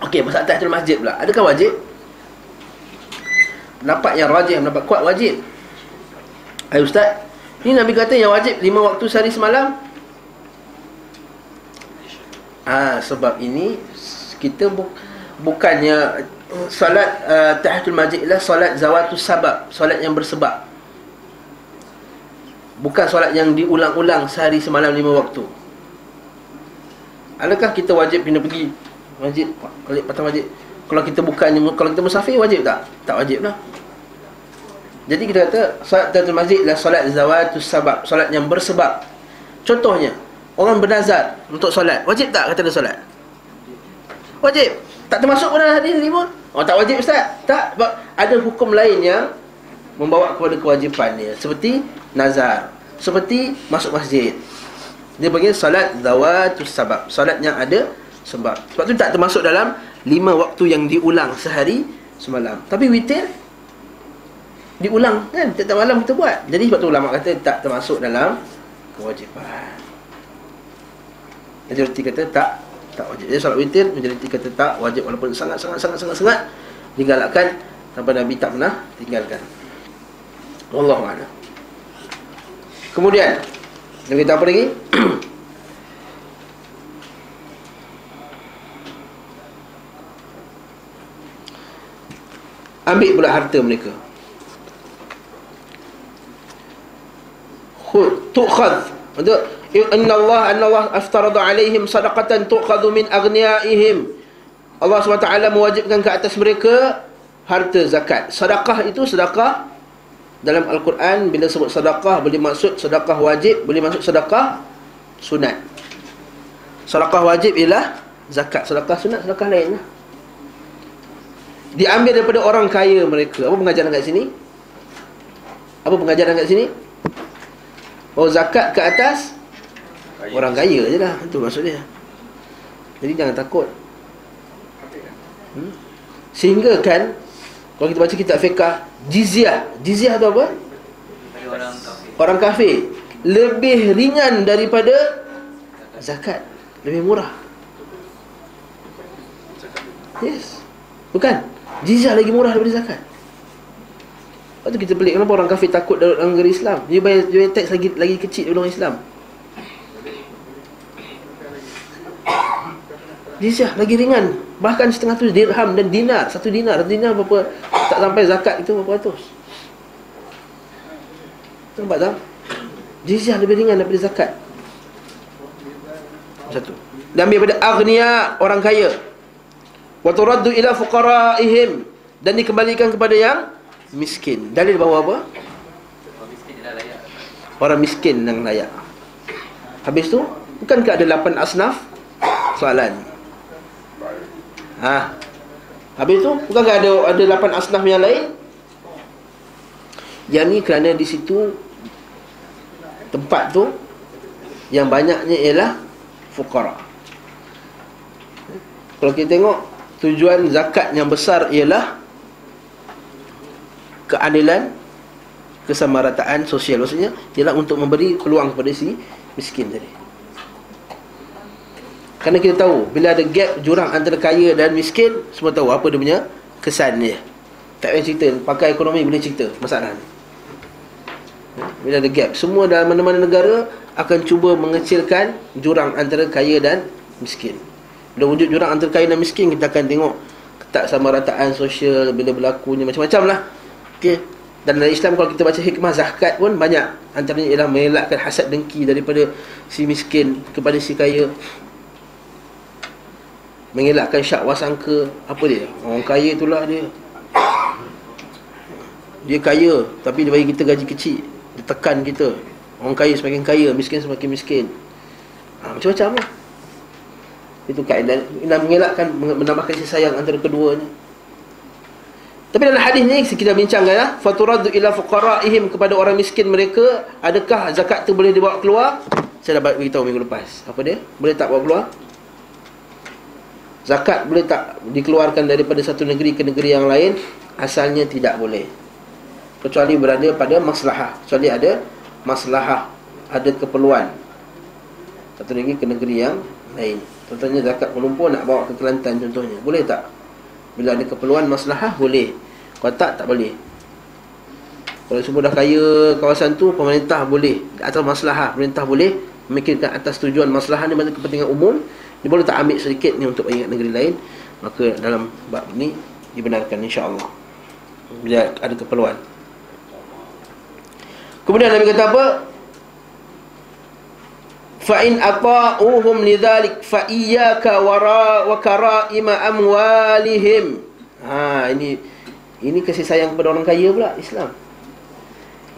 Okey, masalah tahiyatul masjid pula, adakah wajib? Pendapat yang rajih, pendapat kuat wajib. Hai Ustaz, ini Nabi kata yang wajib 5 waktu sehari semalam. Sebab ini kita bukannya Solat tahiyatul masjid ialah solat zawatus sabab, solat yang bersebab. Bukan solat yang diulang-ulang sehari semalam 5 waktu. Adakah kita wajib kena pergi masjid, balik patah masjid? Kalau kita kalau kita musafir, wajib tak? Tak wajib lah. Jadi kita kata solat tahiyatul masjid ialah solat zawatus sabab, solat yang bersebab. Contohnya, orang bernazar untuk solat, wajib tak kata dia solat? Wajib. Tak termasuk pada hadis ni pun. Oh, tak wajib ustaz? Tak. Sebab ada hukum lain yang membawa kepada kewajipan dia, seperti nazar, seperti masuk masjid. Dia panggil solat zawatus sabab, solat yang ada sebab. Sebab tu tak termasuk dalam 5 waktu yang diulang sehari semalam. Tapi witir diulang kan, tiap malam kita buat. Jadi sebab tu ulama kata tak termasuk dalam kewajipan. Majoriti kata tak wajib. Jadi solat witir majoriti kata tak wajib, walaupun sangat digalakkan, sampai Nabi tak pernah tinggalkan. Wallahu a'lam. Kemudian kita apa lagi? Ambil pula harta mereka. Tu'khadh. Inna Allah aftarada alaihim sadaqatan tu'khadhu min aghniyaihim. Allah SWT mewajibkan ke atas mereka harta zakat. Sedekah itu sedekah dalam Al-Quran, bila sebut sedekah boleh maksud sedekah wajib, boleh maksud sedekah sunat. Sedekah wajib ialah zakat, sedekah sunat sedekah lain lah. Diambil daripada orang kaya mereka. Apa pengajaran kat sini? Apa pengajaran kat sini? Oh, zakat ke atas orang kaya je lah. Itu maksud dia. Jadi jangan takut. Sehingga kan, kalau kita baca kitab fiqh, jizyah tu apa? Orang kafir lebih ringan daripada zakat, lebih murah. Yes. Bukan? Jizyah lagi murah daripada zakat. Lepas tu kita pelik, kenapa orang kafir takut dalam negara Islam? Dia bayar tax lagi kecil daripada orang Islam. Jizyah lagi ringan, bahkan setengah tu dirham dan dinar. Satu dinar berapa? Tak sampai zakat itu berapa ratus. Nampak tak? Jizyah lebih ringan daripada zakat. Satu. Dan daripada aghnia, orang kaya. Wa turaddu ila fuqaraihim, dan dikembalikan kepada yang miskin. Dalil bahawa apa? Orang miskin yang layak. Habis tu, bukankah ada 8 asnaf? Soalan. Habis tu, bukankah ada 8 asnaf yang lain? Yang ni kerana di situ tempat tu yang banyaknya ialah fuqara. Kalau kita tengok, tujuan zakat yang besar ialah keadilan, kesamarataan sosial. Maksudnya ialah untuk memberi peluang kepada si miskin tadi. Kerana kita tahu, bila ada gap jurang antara kaya dan miskin, semua tahu apa dia punya kesan dia. Tak payah cerita, pakar ekonomi boleh cerita masalah ni. Bila ada gap, semua dalam mana-mana negara akan cuba mengecilkan jurang antara kaya dan miskin. Bila wujud jurang antara kaya dan miskin, kita akan tengok ketaksamarataan sosial bila berlakunya macam-macam lah. Okay. Dan dalam Islam, kalau kita baca hikmah zakat pun banyak. Antaranya ialah mengelakkan hasad dengki daripada si miskin kepada si kaya, mengelakkan syakwa sangka. Apa dia? Orang kaya itulah dia kaya, tapi dia bagi kita gaji kecil, dia tekan kita. Orang kaya semakin kaya, miskin semakin miskin. Macam-macam lah. Itu kaedah, dan mengelakkan, menambahkan kasih sayang antara keduanya. Tapi dalam hadis ni kita bincangkan lah, faturaddu ila fuqaraihim, kepada orang miskin mereka. Adakah zakat tu boleh dibawa keluar? Saya dah beritahu minggu lepas. Apa dia? Boleh tak bawa keluar? Zakat boleh tak dikeluarkan daripada satu negeri ke negeri yang lain? Asalnya tidak boleh, kecuali berada pada maslahah. Kecuali ada maslahah, ada keperluan satu negeri ke negeri yang lain. Contohnya zakat pelumpur nak bawa ke Kelantan contohnya, boleh tak? Bila ada keperluan maslahah boleh. Kalau tak boleh. Kalau semua dah kaya kawasan tu, pemerintah boleh, atas maslahah pemerintah boleh memikirkan atas tujuan maslahah ni, macam kepentingan umum, dia boleh tak ambil sedikit ni untuk bagi kat negeri lain. Maka dalam bab ni dibenarkan insya-Allah. Bila ada keperluan. Kemudian Nabi kata apa? Fa in ata'uhum lidzalik fa iyyaka wa karaima amwalihim. Ini kasih sayang kepada orang kaya pula Islam.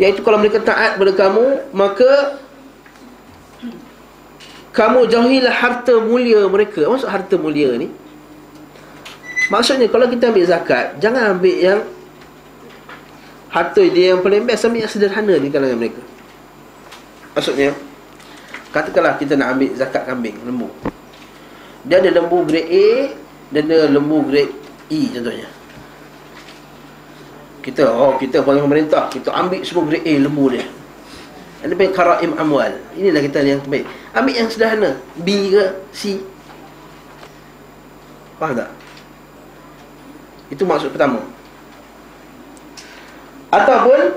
Iaitu kalau mereka taat kepada kamu, maka kamu jauhilah harta mulia mereka. Maksud harta mulia ni, maksudnya kalau kita ambil zakat, jangan ambil yang harta dia yang paling best, ambil yang sederhana di kalangan mereka. Maksudnya, katakanlah kita nak ambil zakat kambing, lembu. Dia ada lembu grade A, dan ada lembu grade E contohnya. Kita panggil pemerintah, kita ambil semua grade A lembu dia. Ada banyak karaim amwal. Inilah kita yang terbaik. Ambil yang sederhana, B ke C. Faham tak? Itu maksud pertama. Ataupun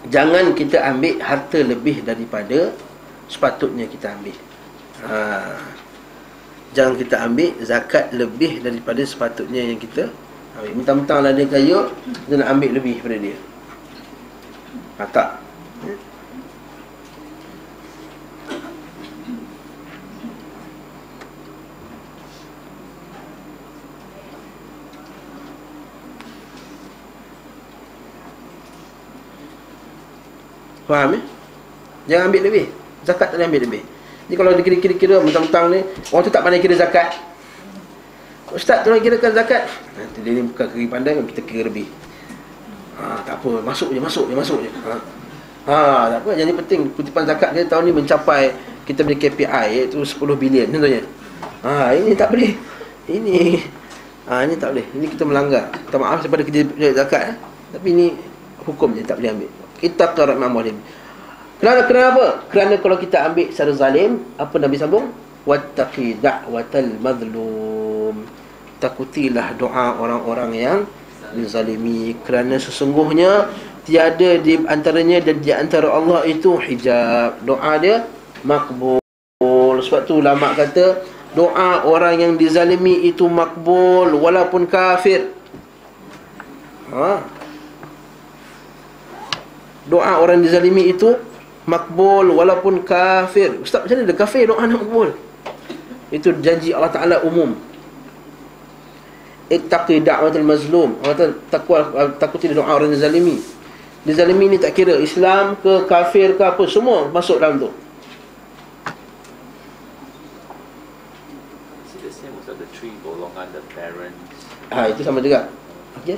jangan kita ambil harta lebih daripada sepatutnya kita ambil. Jangan kita ambil zakat lebih daripada sepatutnya yang kita ambil. Mentang-mentang lah dia kaya, kita nak ambil lebih daripada dia. Tak. Faham ya? Jangan ambil lebih. Zakat tak boleh ambil lebih. Jadi kalau dikira-kira mentang-mentang ni, orang tu tak pandai kira zakat. Ustaz, tolong kirakan zakat. Nanti dia ni bukan kira pandai, kita kira lebih. Tak apa, masuk je. Tak apa, yang ni penting kutipan zakat kita tahun ni mencapai, kita punya KPI iaitu 10 bilion contohnya. Ini tak boleh. Ini tak boleh. Ini kita melanggar. Minta maaf daripada kerja zakat. Tapi ini hukum je, tak boleh ambil. Kita qarat ma'amulim. Kenapa? Kerana kalau kita ambil secara zalim, apa Nabi sambung? Wattaqi da'watal mazlum. Takutilah doa orang-orang yang dizalimi, kerana sesungguhnya tiada di antaranya dan di antara Allah itu hijab. Doa dia makbul. Sebab tu ulama kata doa orang yang dizalimi itu makbul walaupun kafir. Doa orang dizalimi itu makbul walaupun kafir. Ustaz, macam mana ada kafir doa nak makbul? Itu janji Allah Ta'ala umum. Ittaqi da'watul mazlum. Allah takuti doa orang dizalimi. Dizalimi ni tak kira Islam ke kafir ke apa, semua masuk dalam tu. Is it the same as the three golongan, the parents? Itu sama juga. Okey.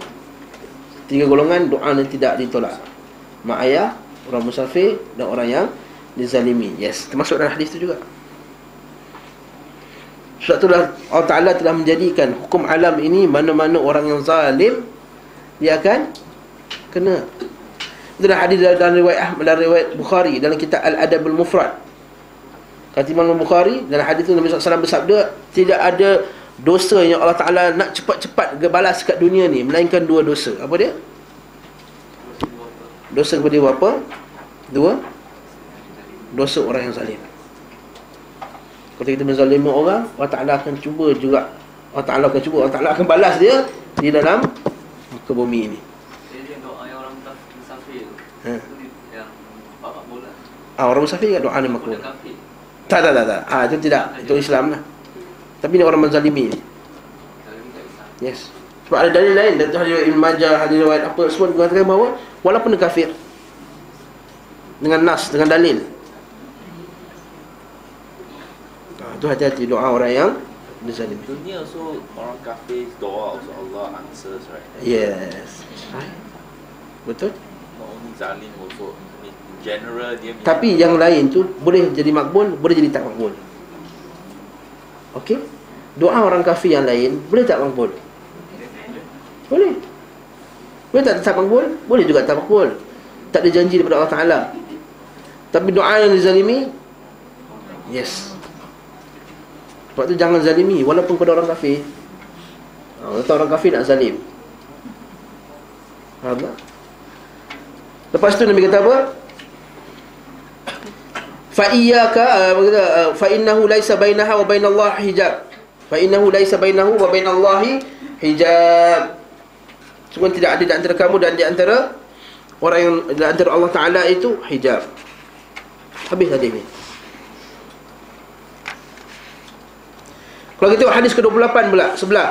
3 golongan doa yang tidak ditolak. Mak ayah, orang musafir dan orang yang dizalimi. Yes, termasuk dalam hadis itu juga. Sebab itulah Allah Ta'ala telah menjadikan hukum alam ini, mana-mana orang yang zalim, dia akan kena. Itu dah hadis dalam riwayat Bukhari, dalam kitab Al-Adab Al-Mufrad. Kata Imam Bukhari, dalam hadis itu Nabi SAW bersabda, tidak ada dosa yang Allah Ta'ala nak cepat-cepat balas kat dunia ni, melainkan 2 dosa. Apa dia? Dosa kepada bapa, 2 dosa orang yang zalim. Kalau kita menzalimi orang, Allah Ta'ala akan cuba juga. Allah Ta'ala akan balas dia di dalam muka bumi ini. Jadi doa yang orang musafir tu, yang bapak bola. Orang musafir kat doa ni makruh. Kafir. Tak. Itu tidak. Itu Islam lah. Tapi ni orang menzalimi ni. Yes. Sebab ada dalil lain, dari hadis Ibn Majah, hadis riwayat apa semua mengatakan bahawa walaupun dia kafir, dengan nas, dengan dalil. Itu hati-hati doa orang yang dizalimi. Dunia also orang kafir doa also Allah answers, right? Yes. Betul. Not only zalim also, in general dia. Tapi yang lain tu boleh jadi makbul, boleh jadi tak makbul. Okey? Doa orang kafir yang lain boleh tak makbul? Boleh. Boleh tak makbul? Boleh juga tak makbul. Tak ada janji daripada Allah Ta'ala. Tapi doa yang dizalimi, yes. Sebab tu jangan zalimi walaupun kepada orang kafir. Orang kafir nak zalim. Faham tak? Lepas tu Nabi kata apa? Fa iyyaka fa innahu laisa bainaha wa bainallahi hijab. Fa innahu laisa bainahu wa bainallahi hijab. Semua tidak ada di antara kamu dan di antara orang yang di antara Allah Ta'ala itu hijab. Habis hadis ni. Kalau kita tengok hadis ke-28 pula sebelah.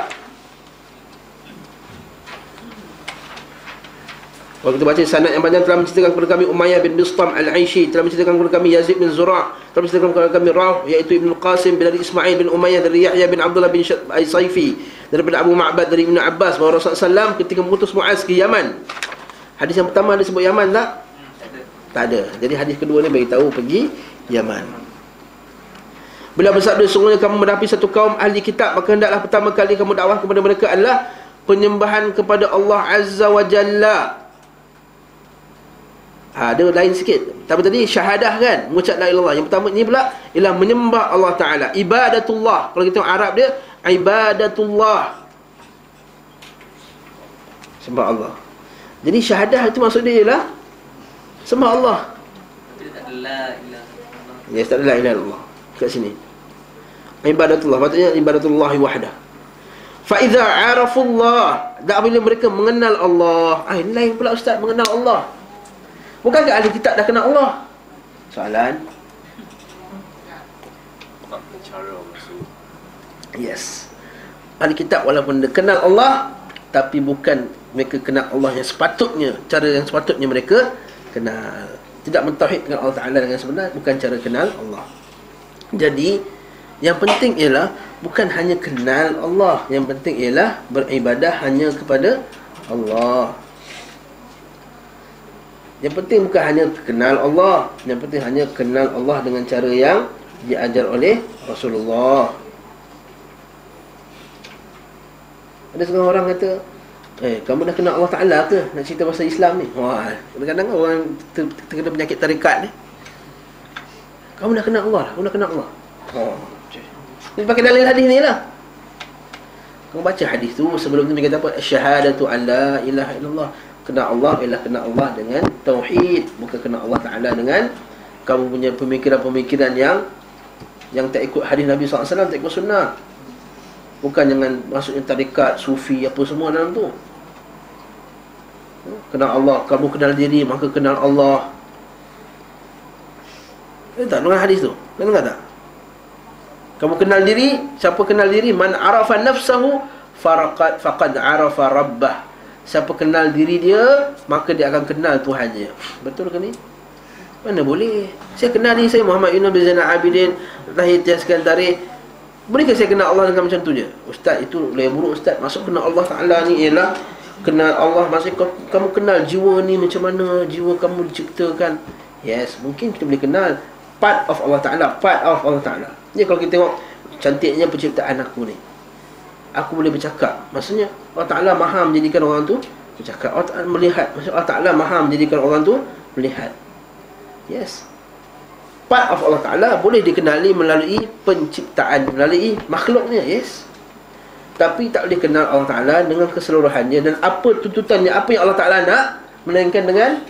Kalau kita baca sanad yang panjang, telah menceritakan kepada kami Umayyah bin Bistam al-Aishi, telah menceritakan kepada kami Yazid bin Zura', telah menceritakan kepada kami Rauh, iaitu Ibn Qasim dari Ismail bin Umayyah dari Yahya bin Abdullah bin Saifi daripada Abu Ma'bad dari Ibn Abbas bahawa Rasulullah SAW ketika mengutus Muaz ke Yaman. Hadis yang pertama ada sebut Yaman tak? Tak ada. Jadi hadis kedua ni bagi tahu pergi Yaman. Beliau bersabda, sungguhnya kamu mendapi satu kaum ahli kitab, maka hendaklah pertama kali kamu dakwah kepada mereka adalah penyembahan kepada Allah Azza wa Jalla. Ada lain sikit. Tapi tadi syahadah kan, mengucap la ilaha illallah. Yang pertama ni pula ialah menyembah Allah Ta'ala, ibadatullah. Kalau kita tengok Arab dia ibadatullah, sembah Allah. Jadi syahadah itu maksud dia ialah sembah Allah. Dia tak ada la ilaha illallah. Ya, tak ada la ilaha illallah kat sini. Ibadatullah, maksudnya ibadatullahi wahdah. Fa idza arafullah, dak bila mereka mengenal Allah. Ini lain pula ustaz, mengenal Allah. Bukankah ahli kitab dah kenal Allah? Soalan. Tak cara masuk. Yes. Ahli kitab walaupun dia kenal Allah, tapi bukan mereka kenal Allah yang sepatutnya, cara yang sepatutnya mereka kenal. Tidak mentauhid dengan Allah Ta'ala dengan sebenar, bukan cara kenal Allah. Jadi yang penting ialah bukan hanya kenal Allah, yang penting ialah beribadah hanya kepada Allah. Yang penting bukan hanya kenal Allah, yang penting hanya kenal Allah dengan cara yang diajar oleh Rasulullah. Ada setengah orang kata, kamu dah kenal Allah Ta'ala ke? Nak cerita pasal Islam ni? Wah, kadang-kadang orang terkena penyakit tarikat ni. Kamu dah kenal Allah? Kamu dah kenal Allah? Dia pakai dalil hadis ni lah. Kamu baca hadis tu, sebelum tu dia kata apa? Syahadatu an la ilaha illallah. Kenal Allah ialah kenal Allah dengan tauhid, bukan kenal Allah Ta'ala dengan kamu punya pemikiran-pemikiran yang tak ikut hadis Nabi SAW, tak ikut sunnah. Bukan jangan maksudnya tarikat, sufi, apa semua dalam tu. Kenal Allah, kamu kenal diri, maka kenal Allah. Tak dengar hadis tu? Dengar tak? Kamu kenal diri, siapa kenal diri? Man arafa nafsahu faqad arafa rabbah. Siapa kenal diri dia, maka dia akan kenal Tuhannya. Betul ke ni? Mana boleh? Saya kenal ni, saya Muhammad Yunus bin Zainal Abidin, lahir sekian tarikh. Bolehkah saya kenal Allah dengan macam tu je? Ustaz, itu lebih buruk ustaz. Maksud kenal Allah Ta'ala ni ialah kenal Allah, maksudnya kamu kenal jiwa ni macam mana, jiwa kamu diciptakan. Yes, mungkin kita boleh kenal part of Allah Ta'ala, part of Allah Ta'ala. Jadi kalau kita tengok cantiknya penciptaan aku ni, aku boleh bercakap. Maksudnya Allah Ta'ala maha menjadikan orang tu bercakap. Allah Ta'ala melihat. Maksudnya Allah Ta'ala maha menjadikan orang tu melihat. Yes. Part of Allah Ta'ala boleh dikenali melalui penciptaan, melalui makhluknya. Yes. Tapi tak boleh kenal Allah Ta'ala dengan keseluruhannya. Dan apa tuntutannya, apa yang Allah Ta'ala nak, melainkan dengan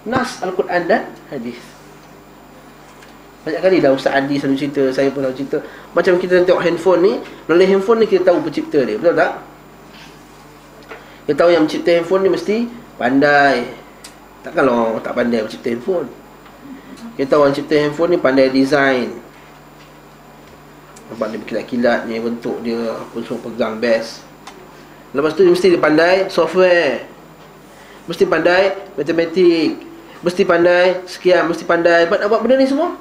nas Al-Quran dan hadis. Banyak kali dah Ustaz Andi selalu cerita, saya pun selalu cerita. Macam kita tengok handphone ni, melalui handphone ni kita tahu pencipta dia. Betul tak? Kita tahu yang mencipta handphone ni mesti pandai. Takkan orang tak pandai mencipta handphone. Kita tahu orang cipta handphone ni pandai design. Nampak dia berkilat-kilat ni, bentuk dia, apa semua pegang best. Lepas tu mesti dia pandai software, mesti pandai matematik, mesti pandai sekian, mesti pandai nak buat benda ni semua.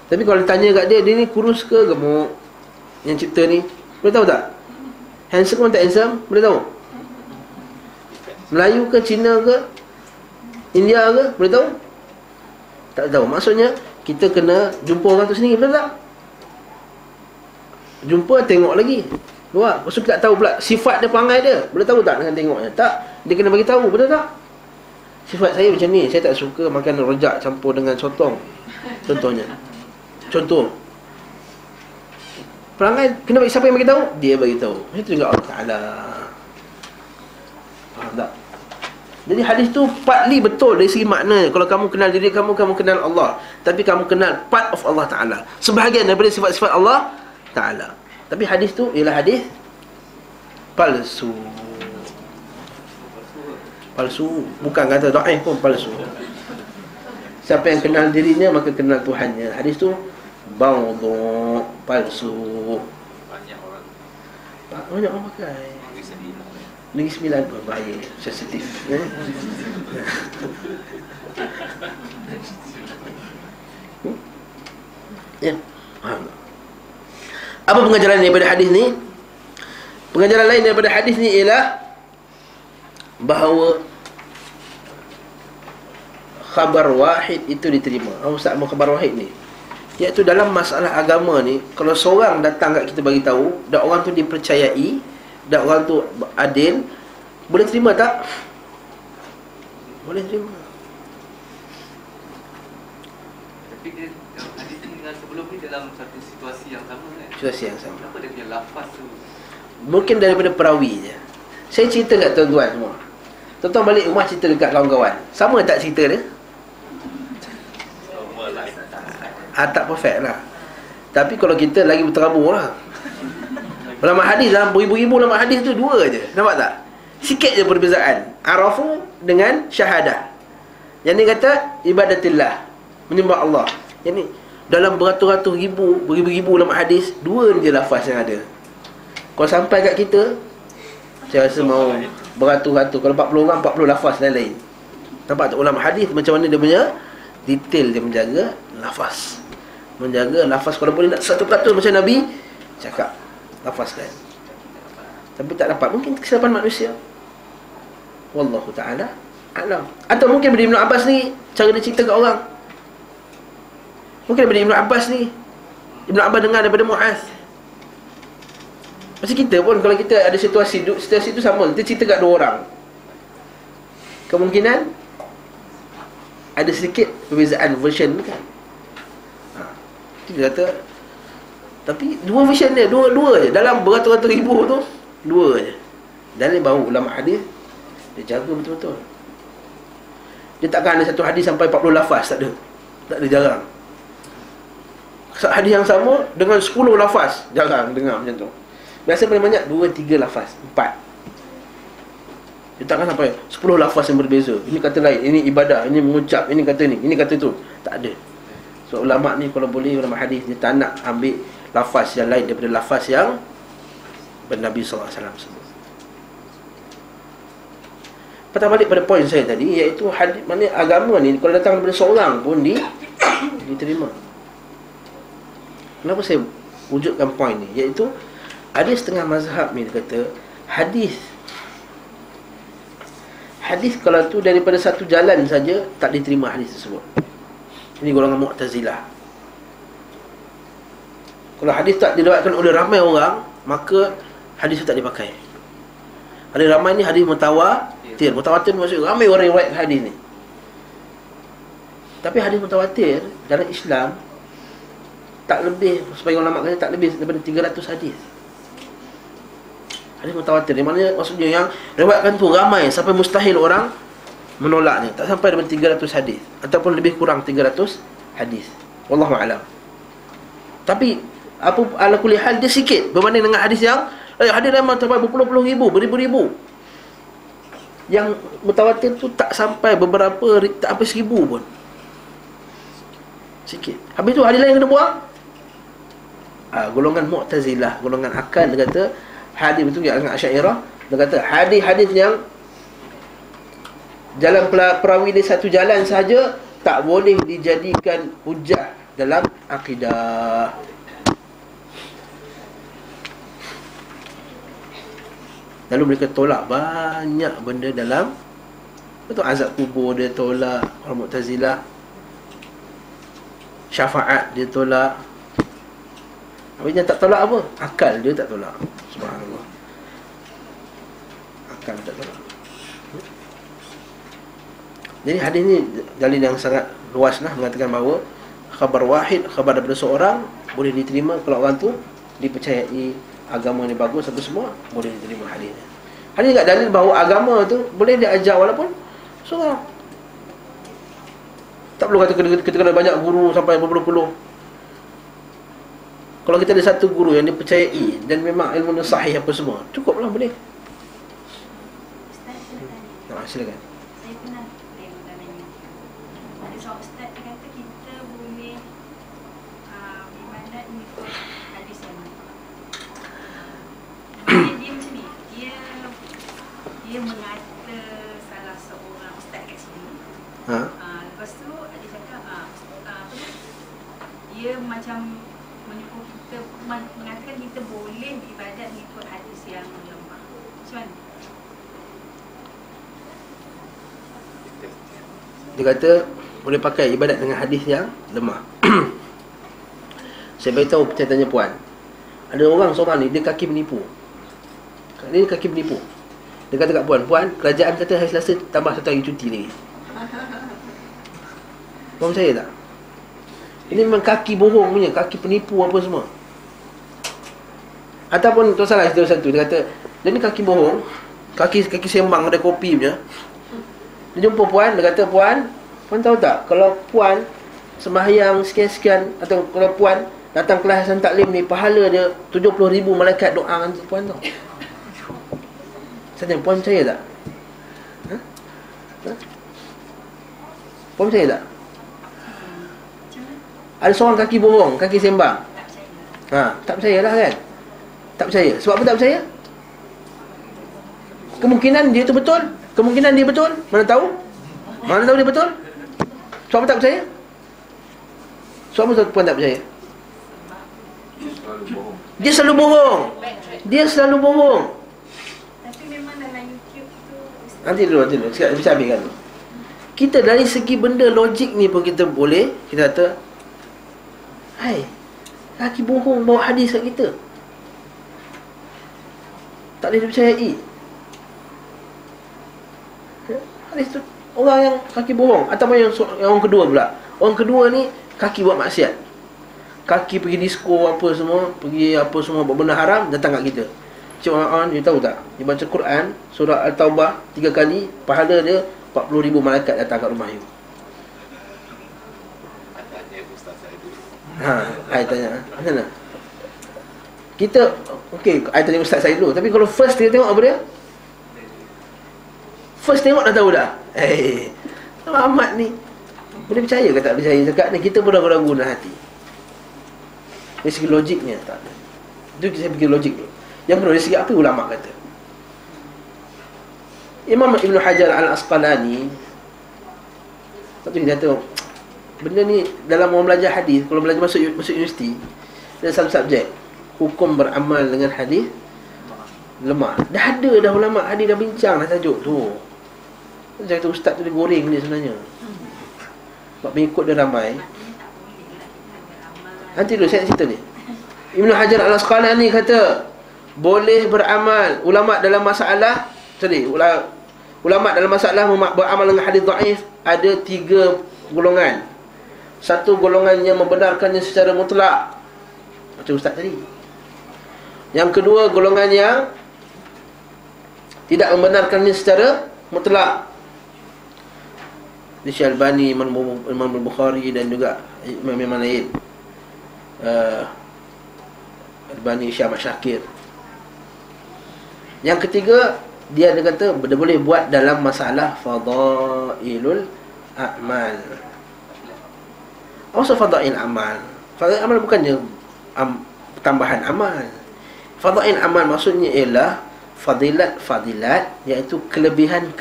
Tapi kalau ditanya kat dia, dia ni kurus ke gemuk yang cipta ni, boleh tahu tak? Handsome ke tak handsome? Boleh tahu? Melayu ke, Cina ke, India ke? Boleh tahu? Tak tahu. Maksudnya kita kena jumpa orang tu sendiri, betul tak? Jumpa, tengok lagi. Luar. Maksud kita tak tahu pula sifat dia, perangai dia. Boleh tahu tak dengan tengoknya? Tak. Dia kena bagi tahu, betul tak? Sifat saya macam ni, saya tak suka makan rojak campur dengan sotong. Contohnya. Contoh. Perangai kena bagi siapa yang bagi tahu? Dia bagi tahu. Itu juga Allah Ta'ala. Faham tak? Jadi hadis tu partly betul dari segi makna. Kalau kamu kenal diri kamu, kamu kenal Allah. Tapi kamu kenal part of Allah Ta'ala, sebahagian daripada sifat-sifat Allah Ta'ala. Tapi hadis tu ialah hadis palsu. Palsu, bukan kata dhaif pun palsu. Siapa yang kenal dirinya maka kenal Tuhannya. Hadis tu baudhu, palsu. Banyak orang Banyak orang pakai. Negeri Sembilan pun bahaya, sensitif. Ya, faham tak? Apa pengajaran daripada hadis ni? Pengajaran lain daripada hadis ni ialah bahawa khabar wahid itu diterima. Apa maksud khabar wahid ni? Iaitu dalam masalah agama ni, kalau seorang datang kat kita bagi tahu, dan orang tu dipercayai, dan orang tu adil, boleh terima tak? Boleh terima. Tapi dia hadis ni dengan sebelum ni dalam satu situasi yang sama kan. Situasi yang sama. Kenapa dia punya lafaz tu? Mungkin daripada perawi je. Saya cerita kat tuan-tuan semua. Tuan-tuan balik rumah cerita dekat kawan-kawan. Sama tak cerita dia? sama lah. Tak perfect lah. Tapi kalau kita lagi berterabur lah. Ulama hadis dalam beribu-ribu ulama hadis tu dua je. Nampak tak? Sikit je perbezaan. Arafu dengan syahadah. Yang ni kata ibadatillah, menyembah Allah. Yang ni dalam beratus-ratus ribu, beribu-ribu ulama hadis, dua je lafaz yang ada. Kalau sampai kat kita, saya rasa mau beratus-ratus. Kalau 40 orang, 40 lafaz lain-lain. Nampak tak ulama hadis macam mana dia punya detail dia menjaga lafaz. Menjaga lafaz, kalau boleh nak 100% macam Nabi cakap, lafazkan. Tapi tak dapat, mungkin kesilapan manusia. Wallahu ta'ala a'lam. Atau mungkin daripada Ibn Abbas ni, cara dia cerita kat orang. Mungkin daripada Ibn Abbas ni, Ibn Abbas dengar daripada Mu'az. Macam kita pun, kalau kita ada situasi tu sama, kita cerita kat dua orang, kemungkinan ada sedikit perbezaan version kan. Kita kata, tapi dua version dia, dua je. Dalam beratus-ratus ribu tu, dua je. Dalil baru ulama hadis dia jaga betul-betul. Dia takkan ada satu hadis sampai 40 lafaz, tak ada. Tak ada, jarang. Hadis yang sama dengan 10 lafaz, jarang dengar macam tu. Biasa paling banyak 2-3 lafaz, 4. Dia takkan sampai 10 lafaz yang berbeza. Ini kata lain, ini ibadah, ini mengucap, ini kata ni, ini kata tu. Tak ada. So ulama ni kalau boleh, ulama hadis dia tak nak ambil lafaz yang lain daripada lafaz yang Nabi SAW sebut. Patah balik pada poin saya tadi, iaitu hadis, mana agama ni kalau datang daripada seorang pun diterima. Kenapa saya wujudkan poin ni? Iaitu ada setengah mazhab ni dia kata hadis kalau tu daripada satu jalan saja tak diterima hadis tersebut. Ini golongan Mu'tazilah. Kalau hadis tak diriwayatkan oleh ramai orang, maka hadis itu tak dipakai. Hadis ramai ni hadis mutawatir. Mutawatir maksud ramai orang riwayat hadis ni. Tapi hadis mutawatir dalam Islam tak lebih, sebagai ulama kata tak lebih daripada 300 hadis. Hadis mutawatir di mana maksudnya yang riwayatkan tu ramai sampai mustahil orang menolaknya. Tak sampai daripada 300 hadis ataupun lebih kurang 300 hadis. Wallahu a'lam. Tapi apa ala kulli hal dia sikit berbanding dengan hadis yang hadis ramai sampai berpuluh-puluh ribu, beribu-ribu. Yang mutawatir tu tak sampai beberapa, tak sampai 1000 pun. Sikit. Habis tu hadis lain kena buang. Golongan Mu'tazilah, golongan akal, dia kata hadis betul yang dengan Asy'ariyah, dia kata hadis-hadis yang jalan perawi dia satu jalan saja tak boleh dijadikan hujah dalam akidah. Lalu mereka tolak banyak benda dalam, betul, azab kubur dia tolak, orang Mu'tazilah. Syafaat dia tolak. Habis dia tak tolak apa? Akal dia tak tolak. Subhanallah. Akal dia tak tolak. Jadi hadis ni dalil yang sangat luas lah, mengatakan bahawa khabar wahid, khabar daripada seorang boleh diterima kalau orang tu dipercayai, agama ni bagus, apa semua boleh diterima hadisnya. Hadis juga dalil bahawa agama tu boleh diajar walaupun seorang. Tak perlu kata kita kena banyak guru sampai berpuluh-puluh. Kalau kita ada satu guru yang dipercayai dan memang ilmu dia sahih apa semua, cukuplah, boleh. Ustaz, saya nak tanya. Silakan. Saya pernah tengok dalam YouTube. Ada seorang ustaz dia kata kita boleh beribadat mengikut hadis yang dia macam ni. Dia mengata salah seorang ustaz kat sini. Lepas tu dia cakap apa tu? Dia macam menyuruh kita mengatakan kita boleh beribadat mengikut hadis yang lemah. Macam mana? Dia kata boleh pakai ibadat dengan hadis yang lemah. Saya beritahu, saya tanya puan, ada orang seorang ni, dia kaki menipu. Dia kaki menipu. Dia kata kat puan, puan, kerajaan kata hari Selasa tambah 1 hari cuti lagi. Puan percaya tak? Ini memang kaki bohong punya, kaki penipu apa semua. Ataupun tu salah satu, dia kata dia ni kaki bohong, kaki sembang ada kopi punya. Dia jumpa puan, dia kata, puan tahu tak, kalau puan sembahyang sekian-sekian, atau kalau puan datang kelas Hasan Taklim ni, pahala dia 70,000 malaikat doa untuk puan tau. Saya tanya, puan percaya tak? Puan percaya tak? Ada seorang kaki bohong, kaki sembang. Tak percayalah kan? Tak percaya. Sebab apa tak percaya? Kemungkinan dia tu betul, kemungkinan dia betul. Mana tahu? Mana tahu dia betul? Sebab apa tak percaya? Sebab apa puan tak percaya? Dia selalu bohong. Dia selalu bohong. Tapi memang dalam YouTube tu Nanti dulu. Saya habiskan dulu. Kita dari segi benda logik ni pun kita boleh. Kita kata, hai, kaki bohong bawa hadis kat kita, tak boleh dipercayai. Hadis tu orang yang kaki bohong. Ataupun yang orang kedua pula, orang kedua ni kaki buat maksiat, kaki pergi disko apa semua, pergi apa semua, buat benda haram, datang kat kita. Cik Wan, you tahu tak, dia baca Quran surah Al-Taubah 3 kali, pahala dia 40,000 malaikat datang kat rumah you. I tanya, macam mana? Kita, okey, I tanya ustaz saya dulu. Tapi kalau first dia tengok apa dia? First tengok dah tahu dah. Ahmad ni boleh percaya ke tak percaya cakap ni? Kita pun ragu-ragu dalam hati. Dari segi logiknya tak ada. Itu saya fikir logik dulu. Yang kedua, dari segi apa ulama kata. Imam Ibn Hajar Al-Asqalani, satu dia kata, benda ni dalam orang belajar hadis, kalau belajar masuk universiti, ada satu subjek hukum beramal dengan hadis lemah. Dah ada dah ulama hadis dah bincang dah tajuk tu. Saya kata ustaz tu dia goreng ni sebenarnya. Sebab pengikut dia ramai. Nanti dulu saya cerita ni. Ibn Hajar Al-Asqalani kata boleh beramal ulama dalam masalah ulama dalam masalah beramal dengan hadis dhaif ada 3 golongan. Satu golongan yang membenarkannya secara mutlak, macam ustaz tadi. Yang kedua, golongan yang tidak membenarkannya secara mutlak. Syekh Albani, Imam Al-Bukhari dan juga imam-imam lain. Albani, Syekh Ahmad Syakir. Yang ketiga, dia kata dia boleh buat dalam masalah fadailul a'mal. Apa fadail amal? Fadail amal bukannya tambahan amal. Fadail amal maksudnya ialah fadilat, iaitu kelebihan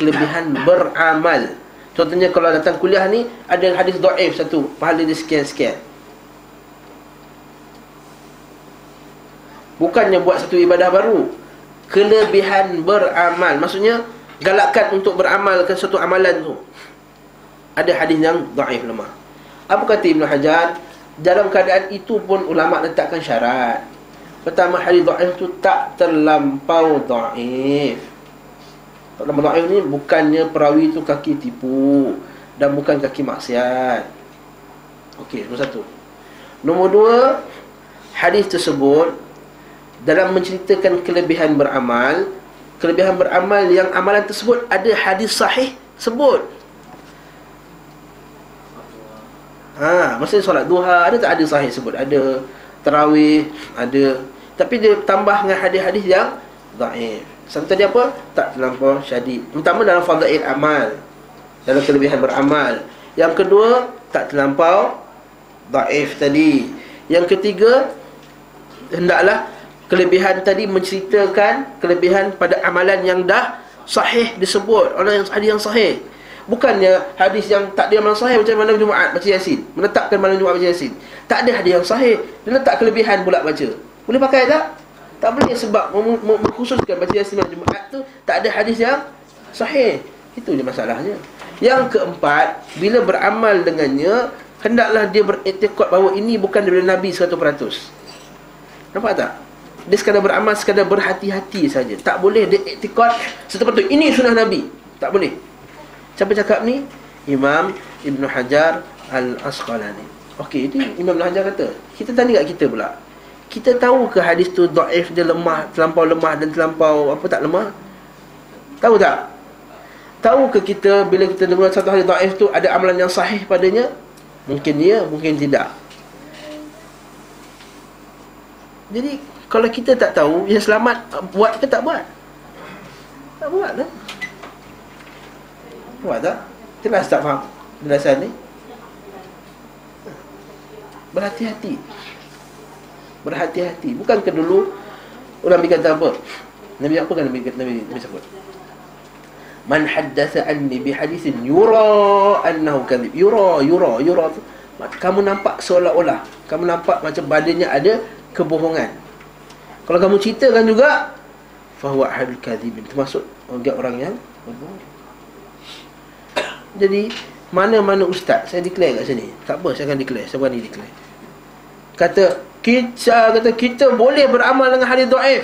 beramal. Contohnya kalau datang kuliah ni ada hadis dhaif satu, pahala dia sekian-sekian. Bukannya buat satu ibadah baru. Kelebihan beramal, maksudnya galakkan untuk beramal ke satu amalan tu. Ada hadis yang dhaif, lemah. Apa kata Ibn Hajar? Dalam keadaan itu pun ulama letakkan syarat. Pertama, hadis dhaif tu tak terlampau dhaif. Tak terlampau dhaif ni bukannya perawi tu kaki tipu dan bukan kaki maksiat. Okey, nombor satu. Nombor dua, hadis tersebut dalam menceritakan kelebihan beramal yang amalan tersebut ada hadis sahih sebut. Maksudnya solat duha ada tak ada sahih sebut? Ada. tarawih ada, tapi dia tambah dengan hadis-hadis yang dhaif. Sampai tadi apa? Tak terlampau syadid. Pertama dalam fadail amal, dalam kelebihan beramal. Yang kedua, tak terlampau dhaif tadi. Yang ketiga, hendaklah kelebihan tadi menceritakan kelebihan pada amalan yang dah sahih disebut oleh hadis yang sahih. Bukannya hadis yang tak ada amalan sahih macam malam Jumaat baca Yasin, menetapkan malam Jumaat baca Yasin. Tak ada hadis yang sahih, dia letak kelebihan pula baca. Boleh pakai tak? Tak boleh, sebab mengkhususkan baca Yasin malam Jumaat tu tak ada hadis yang sahih. Itu je masalahnya. Yang keempat, bila beramal dengannya, hendaklah dia beriktikad bahawa ini bukan daripada Nabi 100%. Nampak tak? Dia sekadar beramal, sekadar berhati-hati saja. Tak boleh dia iktikad serta-merta ini sunnah Nabi. Tak boleh. Siapa cakap ni? Imam Ibn Hajar Al-Asqalani. Okey, ini Imam Ibn Hajar kata. Kita tanya kat kita pula. Kita tahu ke hadis tu dhaif, dia lemah, terlampau lemah dan terlampau apa tak lemah? Tahu tak? Tahu ke kita bila kita dengar satu hadis dhaif tu ada amalan yang sahih padanya? Mungkin ya, mungkin tidak. Jadi kalau kita tak tahu, yang selamat buat ke tak buat? Tak buat lah. Buat tak? Jelas tak faham penjelasan ni? Berhati-hati. Berhati-hati. Bukankah dulu Nabi kata apa? Nabi apa kan Nabi sebut? Man haddatha anni bihadithin yura annahu kadhib. Yura tu, kamu nampak seolah-olah, kamu nampak macam badannya ada kebohongan. Kalau kamu ceritakan juga, fahuwa ahadul kadhibin, termasuk orang yang berbohong. Jadi mana-mana ustaz, saya declare kat sini, tak apa, saya akan declare, saya berani declare. Kata kita boleh beramal dengan hadis dhaif,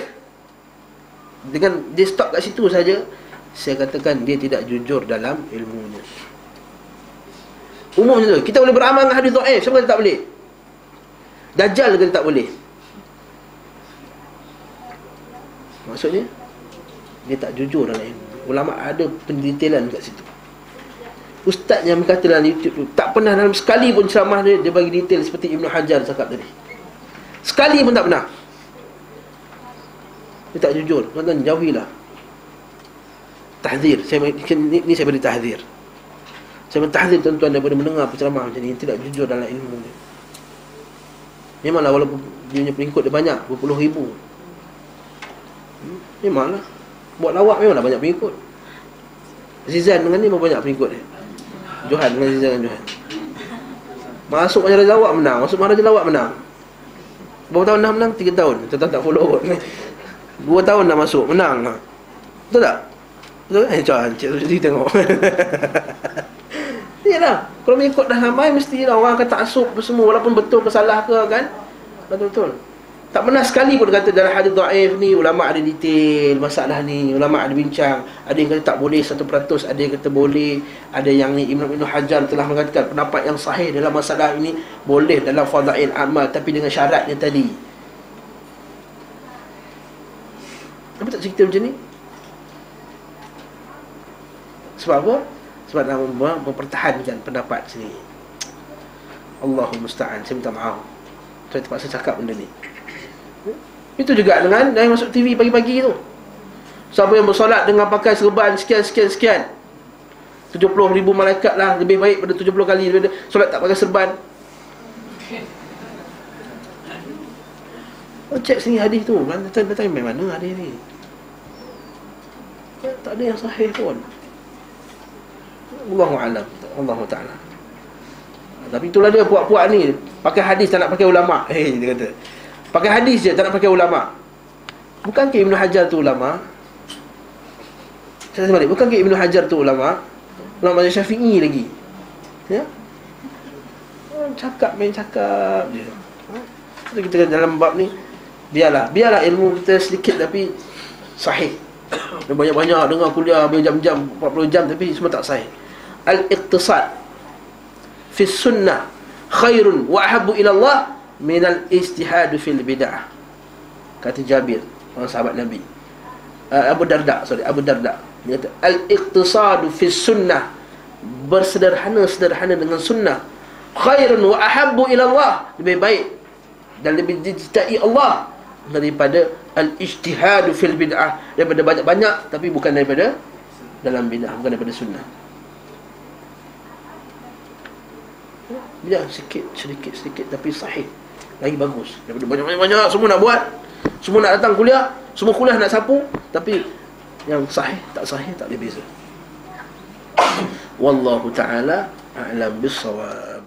dengan dia stop kat situ saja, saya katakan dia tidak jujur dalam ilmunya. Umum macam tu. Kita boleh beramal dengan hadis dhaif, siapa kata tak boleh? Dajjal kata tak boleh. Maksudnya dia tak jujur dalam ilmu. Ulama ada pendetailan kat situ. Ustaz yang berkata dalam YouTube tu, tak pernah dalam sekali pun ceramah dia bagi detail seperti Ibn Hajar cakap tadi. Sekali pun tak pernah. Dia tak jujur. Tuan-tuan, jauhilah. Tahzir. Ni saya beri tahzir. Saya mentahzir tuan-tuan daripada mendengar penceramah macam ni yang tidak jujur dalam ilmu dia. Memanglah walaupun dia punya pengikut dia banyak, berpuluh ribu, memanglah buat lawak memanglah banyak pengikut. Zizan dengan ni berapa banyak pengikut dia? Johan dengan Zizan dengan Johan. Masuk Maharaja Lawak menang. Masuk Maharaja Lawak menang. Berapa tahun dah menang? 3 tahun. Tuan-tuan tak follow kot. 2 tahun dah masuk, menang. Betul tak? Betul kan? Cik tu tengok. Yalah, kalau mengikut dah ramai, mestilah orang akan taksub semua, walaupun betul ke salah ke kan. Betul-betul. Tak pernah sekali pun kata dalam hadis dhaif ni ulama ada detail masalah ni, ulama ada bincang. Ada yang kata tak boleh 100%, ada yang kata boleh. Ada yang ni Ibn Hajar telah mengatakan pendapat yang sahih dalam masalah ini boleh dalam fadail amal, tapi dengan syaratnya tadi. Apa tak cerita macam ni? Sebab apa? Sebab nak mempertahankan pendapat sini. Allahul musta'an. Saya minta maaf, saya terpaksa cakap benda ni. Itu juga dengan yang masuk TV pagi-pagi tu. Siapa yang bersolat dengan pakai serban sekian 70,000 malaikat lah lebih baik pada 70 kali daripada solat tak pakai serban. Oh, cek sini hadis tu. Datang dari mana hadis ni? Tak ada yang sahih pun. Allahu a'lam. Allah Ta'ala. Tapi itulah dia puak-puak ni, pakai hadis tak nak pakai ulama. Dia kata pakai hadis je tak nak pakai ulama. Bukankah Ibn Hajar tu ulama? Saya balik, bukankah Ibn Hajar tu ulama? Ulama Syafi'i lagi. Ya? Main cakap je. Jadi kita dalam bab ni biarlah ilmu kita sedikit tapi sahih. Dan banyak-banyak dengar kuliah berjam-jam, 40 jam, tapi semua tak sahih. Al-iqtisad fi sunnah khairun wa ahabbu ila Allah min al-ijtihad fil bid'ah. Kata Jabir, orang sahabat Nabi. Abu Darda. Dia kata al-iqtisad fi sunnah, bersederhana dengan sunnah, khairun wa ahabbu ila Allah, lebih baik dan lebih dicintai Allah daripada al-ijtihad fil bid'ah, daripada banyak-banyak tapi bukan daripada dalam bid'ah, bukan daripada sunnah. Bid'ah sedikit tapi sahih lagi bagus daripada banyak-banyak semua nak buat, semua nak datang kuliah, semua kuliah nak sapu, tapi yang sahih tak ada beza. Wallahu ta'ala a'lam bis-shawab.